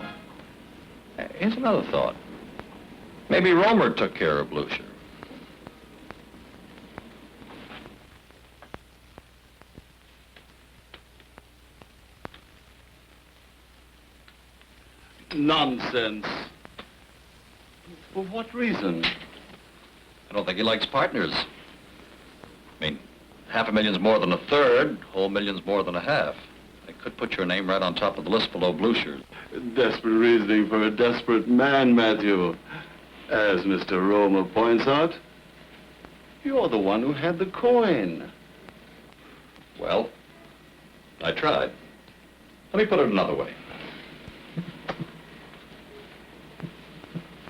Here's another thought. Maybe Romer took care of Blucher. Nonsense. For what reason? I don't think he likes partners. I mean, $500,000's more than a third, whole million's more than a half. I could put your name right on top of the list below Blucher. Desperate reasoning for a desperate man, Matthew. As Mr. Romer points out, you're the one who had the coin. Well, I tried. Let me put it another way.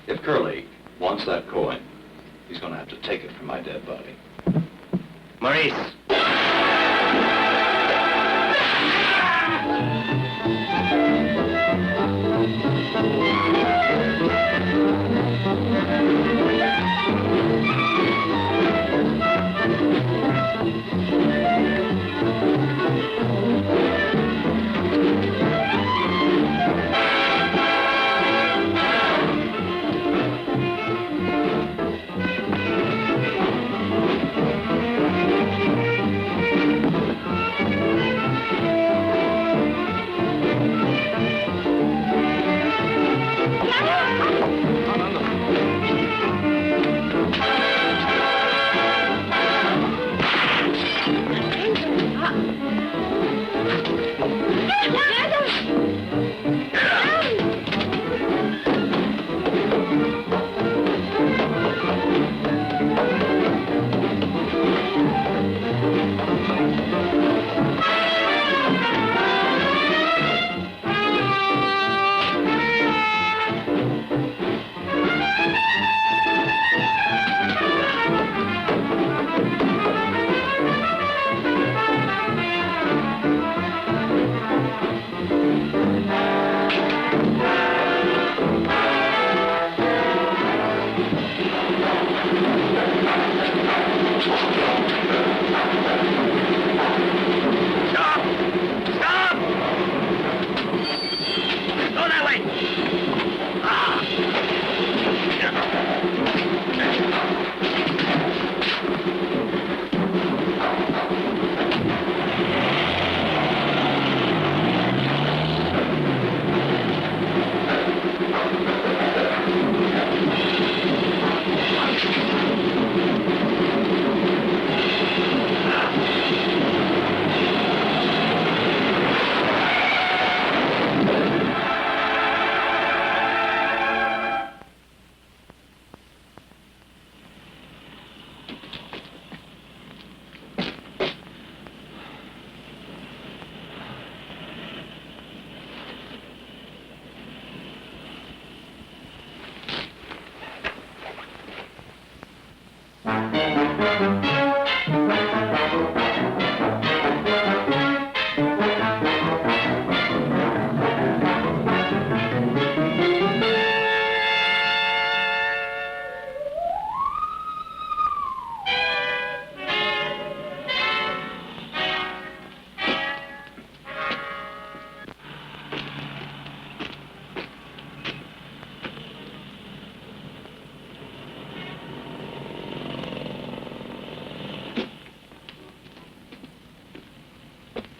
If Curly wants that coin, he's going to have to take it from my dead body. Maurice!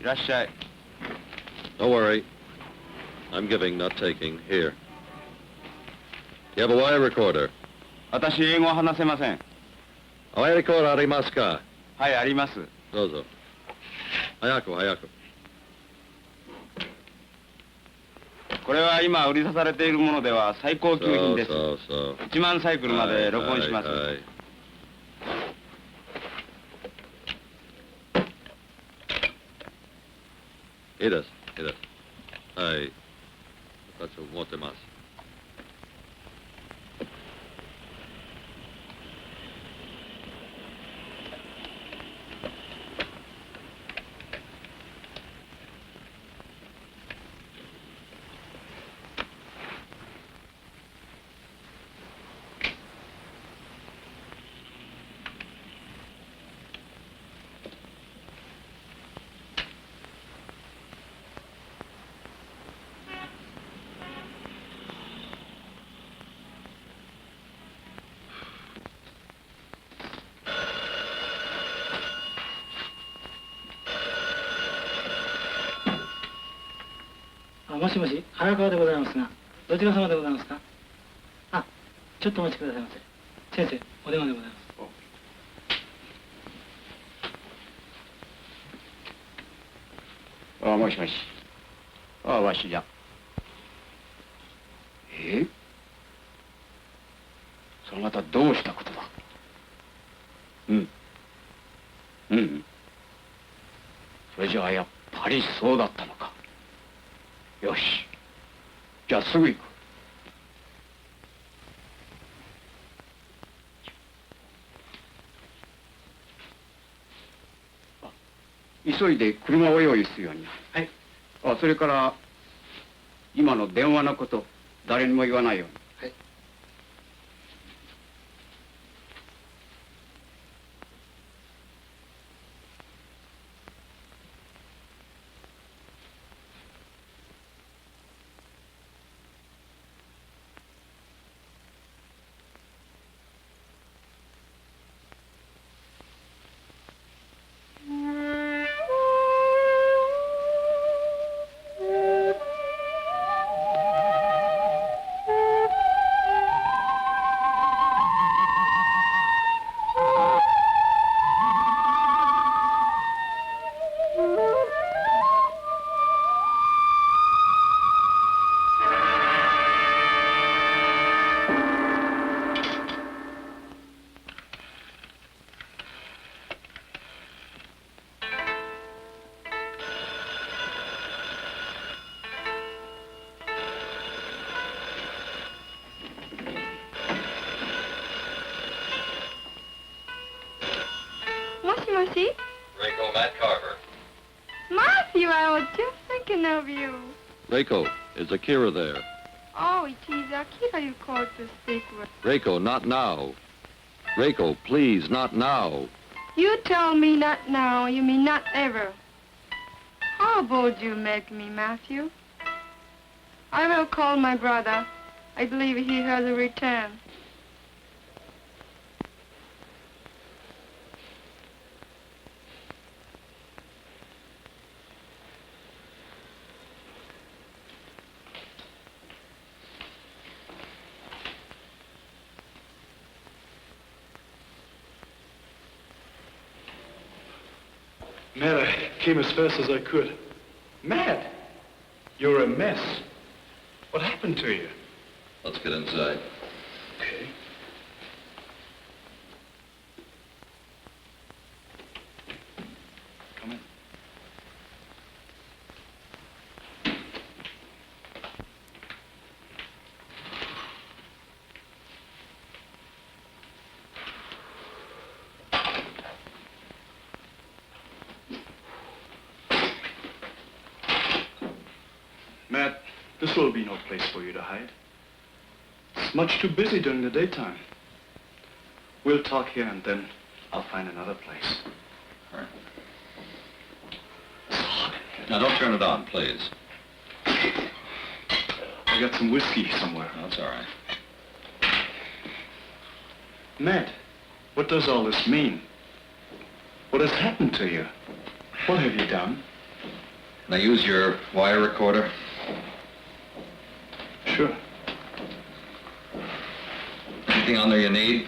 Irashai. Don't worry. I'm giving, not taking. Here. You have a wire recorder. 私、英語は話せません。Wire recorder ありますか？はい、あります。どうぞ。早く早く。これは今売り出されているものでは最高級品です。そう。1万サイクルまで録音します。はい。いいです。はい。私持ってます。もしもし、早川でございますが、どちら様でございますか？あ、ちょっとお待ちくださいませ。先生、お電話でございます。もしもし。わしじゃ。それまたどうしたことだ？それじゃあやっぱりそうだったのか。よし。じゃあすぐ行く。急いで車を用意するように。はい。それから今の電話のこと誰にも言わないように。はい。Reiko, Matt Carver. Matthew, I was just thinking of you. Reiko, is Akira there? Oh, it is Akira you called to speak with. Reiko, not now. Reiko, please, not now. You tell me not now, you mean not ever. How bold you make me, Matthew. I will call my brother. I believe he has returned. Matt, I came as fast as I could. Matt, you're a mess. What happened to you? Let's get inside. Okay. Come in. Matt, this will be no place for you to hide. It's much too busy during the daytime. We'll talk here and then I'll find another place. All right. Now, don't turn it on, please. I got some whiskey somewhere. That's all right. Matt, what does all this mean? What has happened to you? What have you done? Can I use your wire recorder? Sure. Anything on there you need?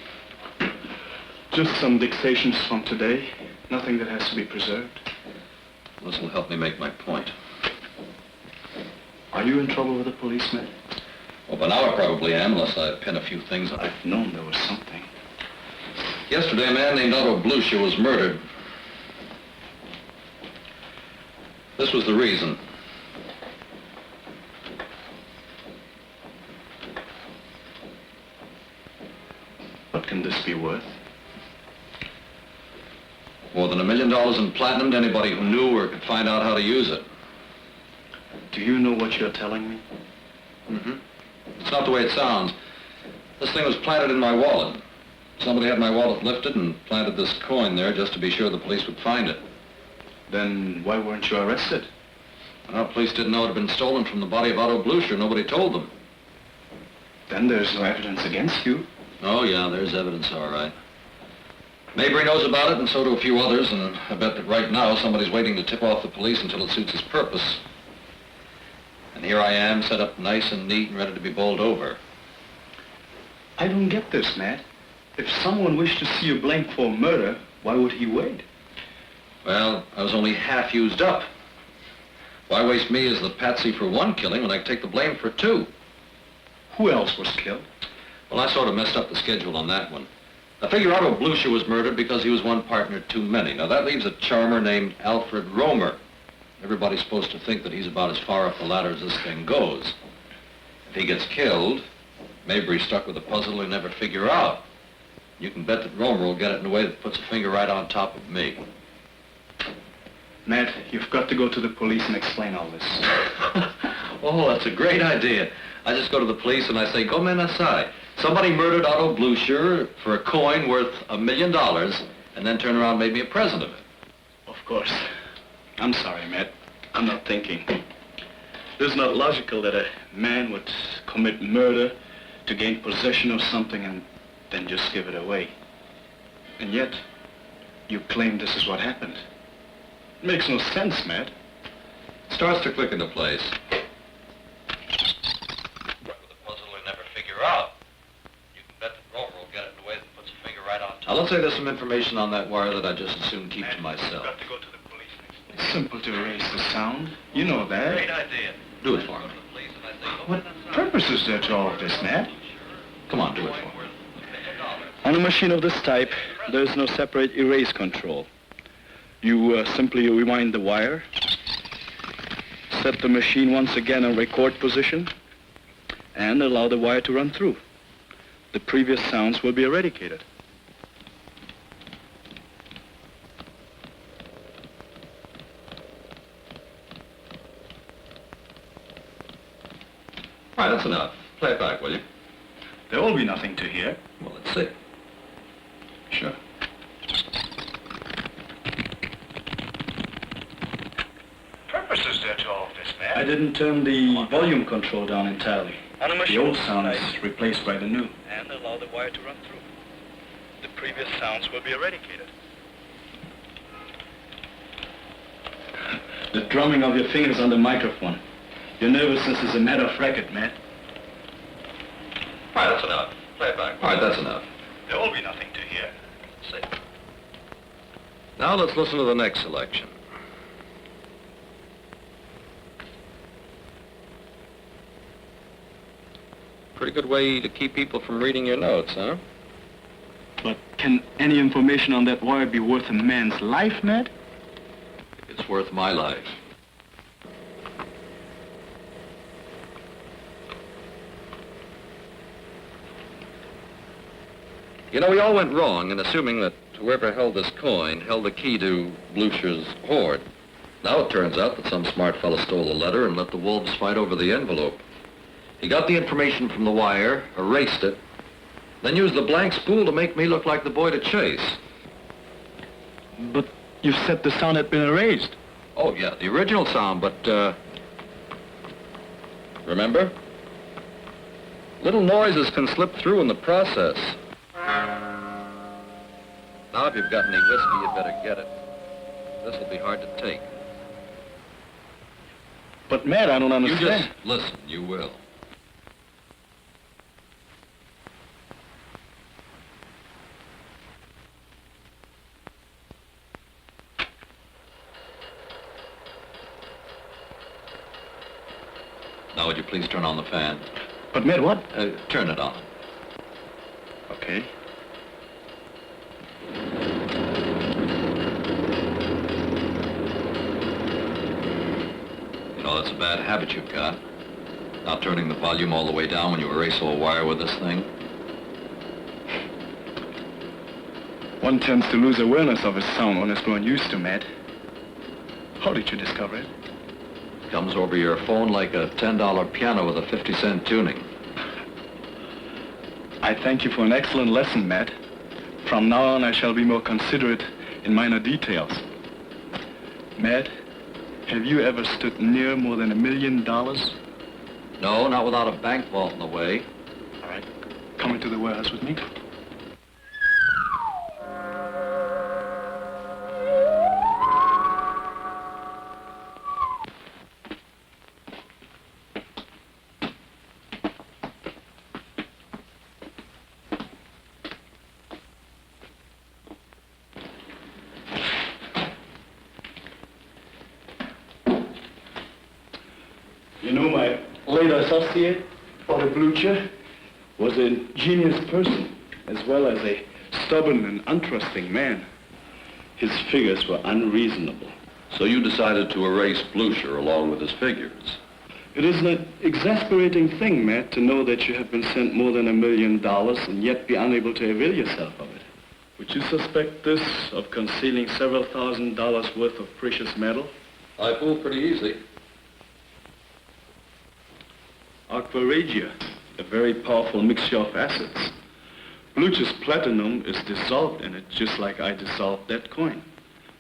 Just some dictations from today. Nothing that has to be preserved. This will help me make my point. Are you in trouble with the policeman? Well, by now I probably am, unless I pin a few things on. I've known there was something. Yesterday, a man named Otto Blucher was murdered. This was the reason. What can this be worth? More than $1 million in platinum to anybody who knew or could find out how to use it. Do you know what you're telling me? Mm-hmm. It's not the way it sounds. This thing was planted in my wallet. Somebody had my wallet lifted and planted this coin there just to be sure the police would find it. Then why weren't you arrested? Well, police didn't know it had been stolen from the body of Otto Blucher. Nobody told them. Then there's no evidence against you. Oh, yeah, there's evidence, all right. Mabry knows about it, and so do a few others, and I bet that right now somebody's waiting to tip off the police until it suits his purpose. And here I am, set up nice and neat and ready to be bowled over. I don't get this, Matt. If someone wished to see you blamed for murder, why would he wait? Well, I was only half used up. Why waste me as the patsy for one killing when I could take the blame for two? Who else was killed? Well, I sort of messed up the schedule on that one. I figure Otto Blucher was murdered because he was one partner too many. Now, that leaves a charmer named Alfred Romer. Everybody's supposed to think that he's about as far up the ladder as this thing goes. If he gets killed, Mabry's stuck with a puzzle he'll never figure out. You can bet that Romer will get it in a way that puts a finger right on top of me. Matt, you've got to go to the police and explain all this. Oh, that's a great idea. I just go to the police and I say, go men aside. Somebody murdered Otto Blucher for a coin worth $1 million and then turn around and made me a present of it. Of course. I'm sorry, Matt. I'm not thinking. It's not logical that a man would commit murder to gain possession of something and then just give it away. And yet, you claim this is what happened. It makes no sense, Matt. Starts to click into place. With a puzzle he'll never figure out. You can bet that Romer will get it in a way that puts a finger right on top. Now, let's say there's some information on that wire that I just as soon keep to myself. You've got to go to the police next. It's simple to erase the sound. You know that. Great idea. Do it for me. What purpose is there to all of this, Matt? Come on, do it for me. On a machine of this type, there's no separate erase control. You simply rewind the wire, set the machine once again in record position, and allow the wire to run through. The previous sounds will be eradicated. All right, that's enough. Play it back, will you? There will be nothing to hear. Well, let's see. Sure. Purpose is there to all of this, Matt? I didn't turn the volume control down entirely. The old sound is replaced by the new. And allow the wire to run through. The previous sounds will be eradicated. The drumming of your fingers on the microphone. Your nervousness is a matter of record, Matt. All right, that's enough. Play it back. All right, that's enough. There will be nothing to hear. See. Now let's listen to the next selection. Pretty good way to keep people from reading your notes, huh? But can any information on that wire be worth a man's life, Matt? It's worth my life. You know, we all went wrong in assuming that whoever held this coin held the key to Blucher's hoard. Now it turns out that some smart fellow stole the letter and let the wolves fight over the envelope. He got the information from the wire, erased it, then used the blank spool to make me look like the boy to chase. But you said the sound had been erased. Oh, yeah, the original sound, but, remember? Little noises can slip through in the process. Now, if you've got any whiskey, you better get it. This will be hard to take. But, Matt, I don't understand. You just listen, you will. Now, would you please turn on the fan? But, Matt, what? Turn it on. Okay. You know, that's a bad habit you've got. Not turning the volume all the way down when you erase a wire with this thing. One tends to lose awareness of his sound when it's grown used to, Matt. How did you discover it? Comes over your phone like a $10 piano with a 50-cent tuning. I thank you for an excellent lesson, Matt. From now on, I shall be more considerate in minor details. Matt, have you ever stood near more than $1 million? No, not without a bank vault in the way. All right, come into the warehouse with me. You know, my late associate, Otto Blucher, was a genius person, as well as a stubborn and untrusting man. His figures were unreasonable. So you decided to erase Blucher along with his figures? It is an exasperating thing, Matt, to know that you have been sent more than $1 million and yet be unable to avail yourself of it. Would you suspect this of concealing several $1,000s worth of precious metal? I fool pretty easy. Aquaregia, a very powerful mixture of acids. Blucher's platinum is dissolved in it just like I dissolved that coin,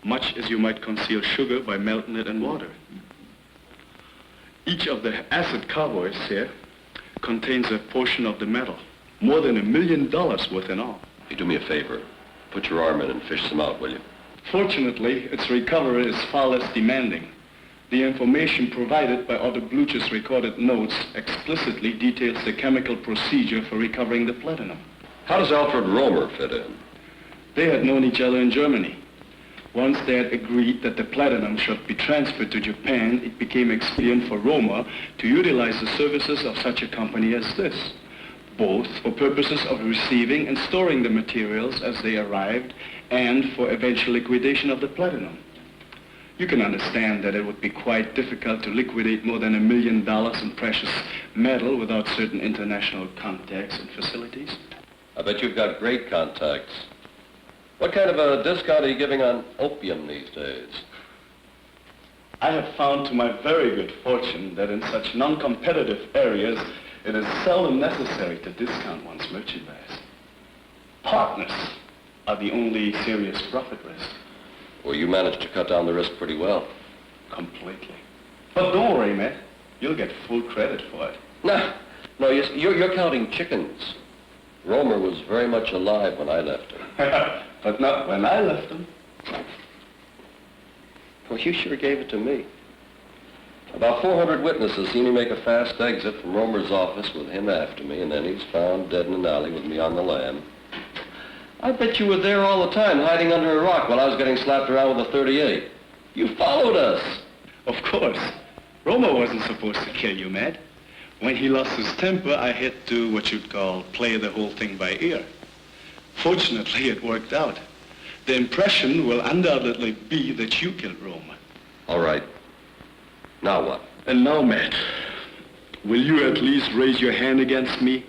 much as you might conceal sugar by melting it in water. Each of the acid carboys here contains a portion of the metal, more than $1 million worth in all. You do me a favor. Put your arm in and fish some out, will you? Fortunately, its recovery is far less demanding. The information provided by Otto Blucher's recorded notes explicitly details the chemical procedure for recovering the platinum. How does Alfred Romer fit in? They had known each other in Germany. Once they had agreed that the platinum should be transferred to Japan, it became expedient for Romer to utilize the services of such a company as this, both for purposes of receiving and storing the materials as they arrived and for eventual liquidation of the platinum. You can understand that it would be quite difficult to liquidate more than $1 million in precious metal without certain international contacts and facilities. I bet you've got great contacts. What kind of a discount are you giving on opium these days? I have found to my very good fortune that in such non-competitive areas, it is seldom necessary to discount one's merchandise. Partners are the only serious profit risk. Well, you managed to cut down the risk pretty well. Completely. But don't worry, Matt. You'll get full credit for it. No, you're counting chickens. Romer was very much alive when I left him. But not when I left him. Well, you sure gave it to me. About 400 witnesses seen me make a fast exit from Romer's office with him after me, and then he's found dead in an alley with me on the lam. I bet you were there all the time, hiding under a rock while I was getting slapped around with a .38. You followed us. Of course. Romer wasn't supposed to kill you, Matt. When he lost his temper, I had to, what you'd call, play the whole thing by ear. Fortunately, it worked out. The impression will undoubtedly be that you killed Romer. All right. Now what? And now, Matt, will you at least raise your hand against me?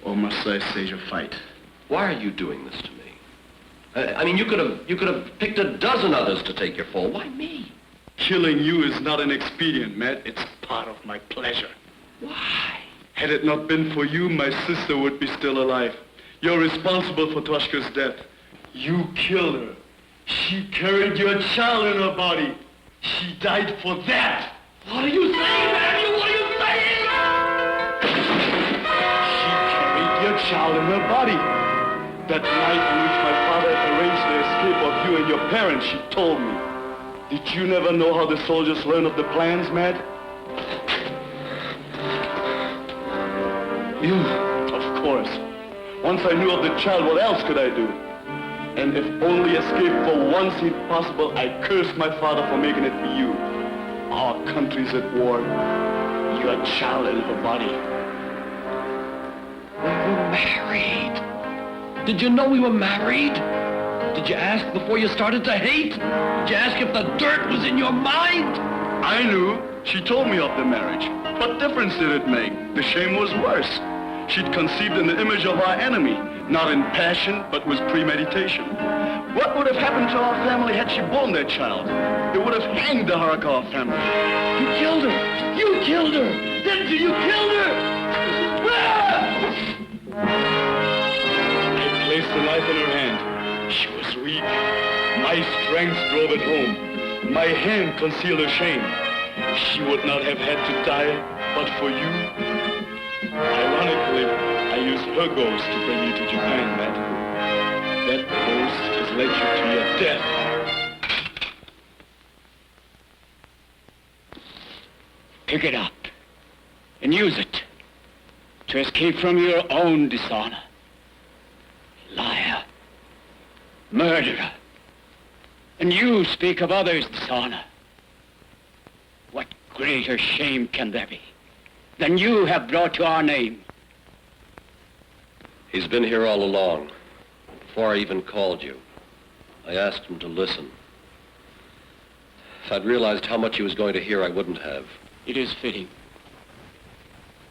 Or must I stage a fight? Why are you doing this to me? I mean, you could have picked a dozen others to take your fall. Why me? Killing you is not an expedient, Matt. It's part of my pleasure. Why? Had it not been for you, my sister would be still alive. You're responsible for Toshka's death. You killed her. She carried your child in her body. She died for that. What are you saying, Matthew? What are you saying? She carried your child in her body. That night on which my father arranged the escape of you and your parents, she told me. Did you never know how the soldiers learn of the plans, Matt? You, of course. Once I knew of the child, what else could I do? And if only escape for one seemed possible, I cursed my father for making it for you. Our country's at war. You're a child in her body. We were married. Did you know we were married? Did you ask before you started to hate? Did you ask if the dirt was in your mind? I knew. She told me of the marriage. What difference did it make? The shame was worse. She'd conceived in the image of our enemy, not in passion, but with premeditation. What would have happened to our family had she borne that child? It would have hanged the Harakawa family. You killed her! You killed her! Didn't you? You killed her! I placed the knife in her hand. She was weak. My strength drove it home. My hand concealed her shame. She would not have had to die, but for you. Ironically, I used her ghost to bring you to Japan, Matt. That ghost has led you to your death. Pick it up and use it to escape from your own dishonor. Liar, murderer, and you speak of others' dishonor. What greater shame can there be than you have brought to our name? He's been here all along. Before I even called you, I asked him to listen. If I'd realized how much he was going to hear, I wouldn't have. It is fitting.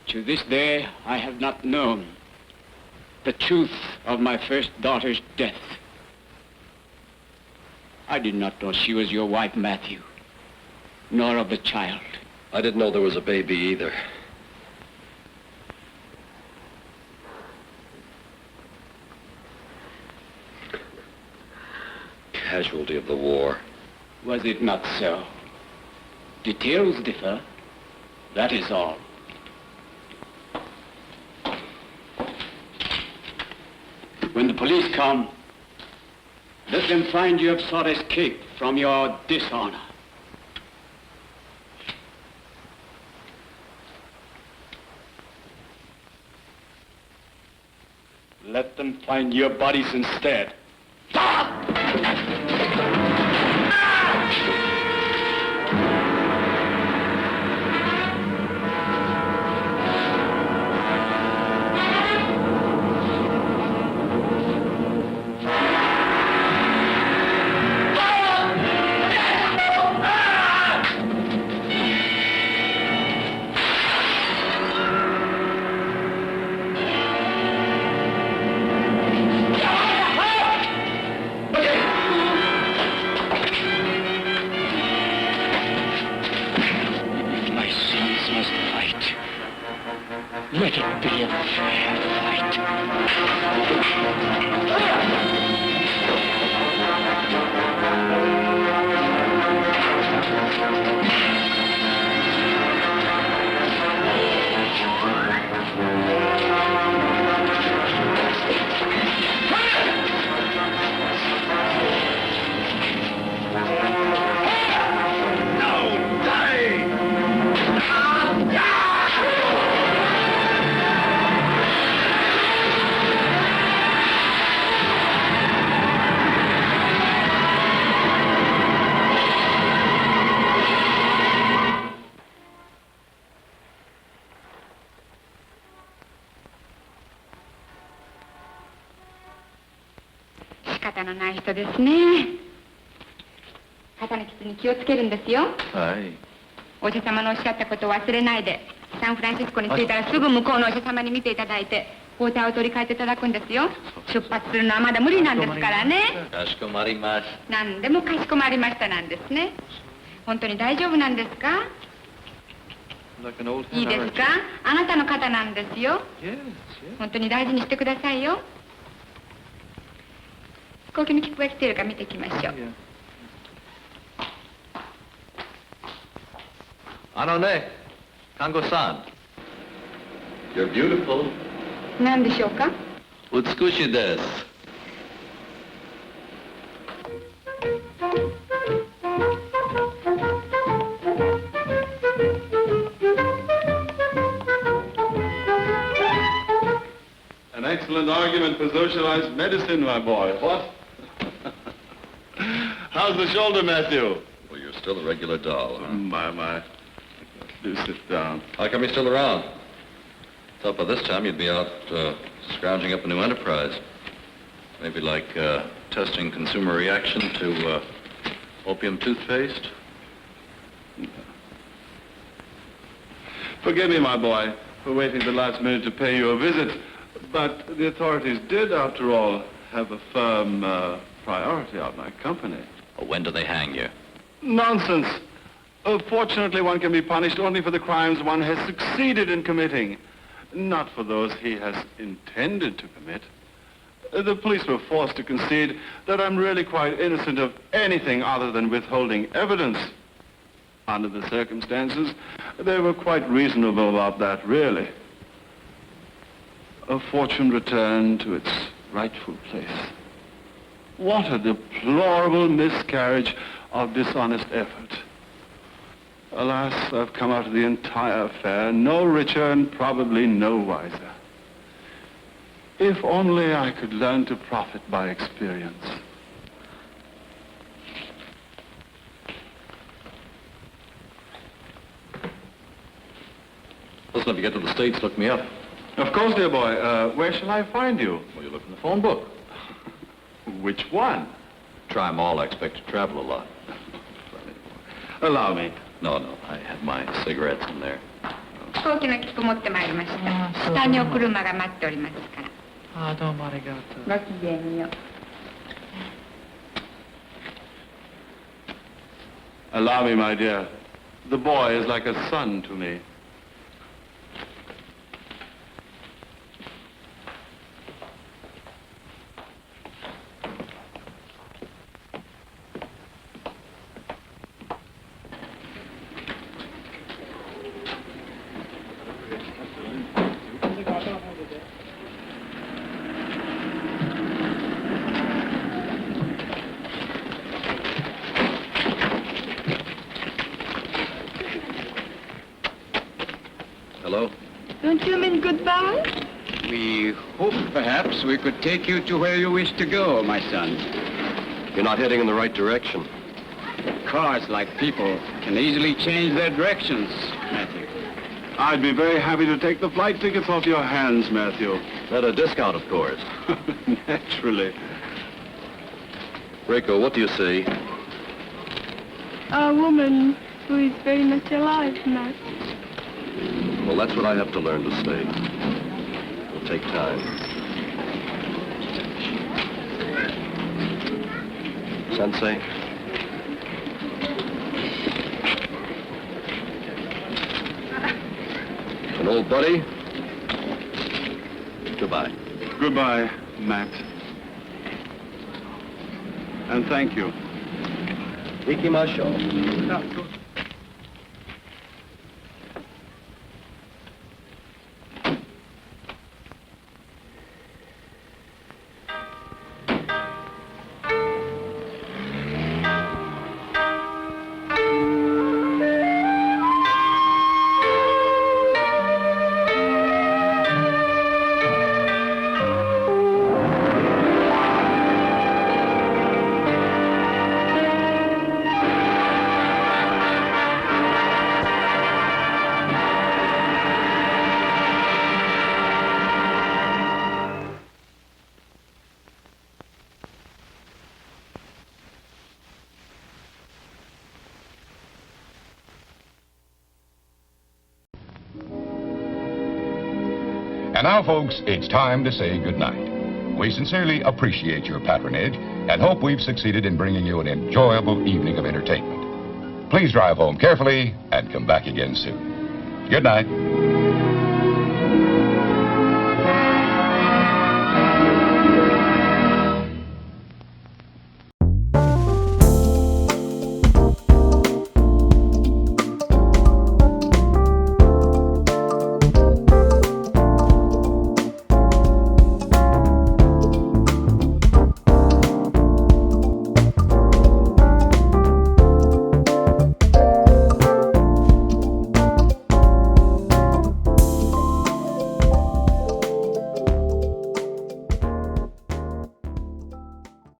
To this day, I have not known the truth of my first daughter's death. I did not know she was your wife, Matthew, nor of the child. I didn't know there was a baby either. Casualty of the war. Was it not so? Details differ. That is all. When the police come, let them find you have sought escape from your dishonor. Let them find your bodies instead. Let it be a fair fight.ですね。肩の傷に気をつけるんですよ。はい。お医者様のおっしゃったことを忘れないで、サンフランシスコに着いたらすぐ向こうのお医者様に見ていただいて、包帯を取り替えていただくんですよ。出発するのはまだ無理なんですからね。かしこまります。何でもかしこまりましたなんですね。本当に大丈夫なんですか？いいですか？あなたの肩なんですよ。本当に大事にしてくださいよ。飛行機の切符が来ているか見ていきましょう。あのね、看護師さん。You're beautiful. 何でしょうか？美しいです。excellent argument for socialized medicine, my boy. What? How's the shoulder, Matthew? Well, you're still a regular doll, huh? My. Do sit down. How come you're still around? Thought by this time you'd be out scrounging up a new enterprise. Maybe like testing consumer reaction to opium toothpaste? Forgive me, my boy, for waiting the last minute to pay you a visit, but the authorities did, after all, have a firm priority on my company. Well, when do they hang you? Nonsense. Fortunately, one can be punished only for the crimes one has succeeded in committing, not for those he has intended to commit. The police were forced to concede that I'm really quite innocent of anything other than withholding evidence. Under the circumstances, they were quite reasonable about that, really. A fortune returned to its rightful place. What a deplorable miscarriage of dishonest effort. Alas, I've come out of the entire affair no richer and probably no wiser. If only I could learn to profit by experience. Listen, if you get to the States, look me up. Of course, dear boy. Where shall I find you? Well, you look in the phone book. Which one? Try 'em all. I expect to travel a lot. Allow me. No, I have my cigarettes in there. 飛行機の切符持ってまいりました。下にお車が待っておりますから。ああ、どうもありがとう。ごきげんよう。Allow me, my dear. The boy is like a son to me. Hello? Don't you mean goodbye? We hope perhaps we could take you to where you wish to go, my son. You're not heading in the right direction. Cars, like people, can easily change their directions, Matthew. I'd be very happy to take the flight tickets off your hands, Matthew. At a discount, of course. Naturally. Rico, what do you see? A woman who is very much alive, Matt. Well, that's what I have to learn to say. It'll take time. Sensei? An old buddy? Goodbye. Goodbye, Matt. And thank you. Ikimashou. And now, folks, it's time to say goodnight. We sincerely appreciate your patronage and hope we've succeeded in bringing you an enjoyable evening of entertainment. Please drive home carefully and come back again soon. Good night.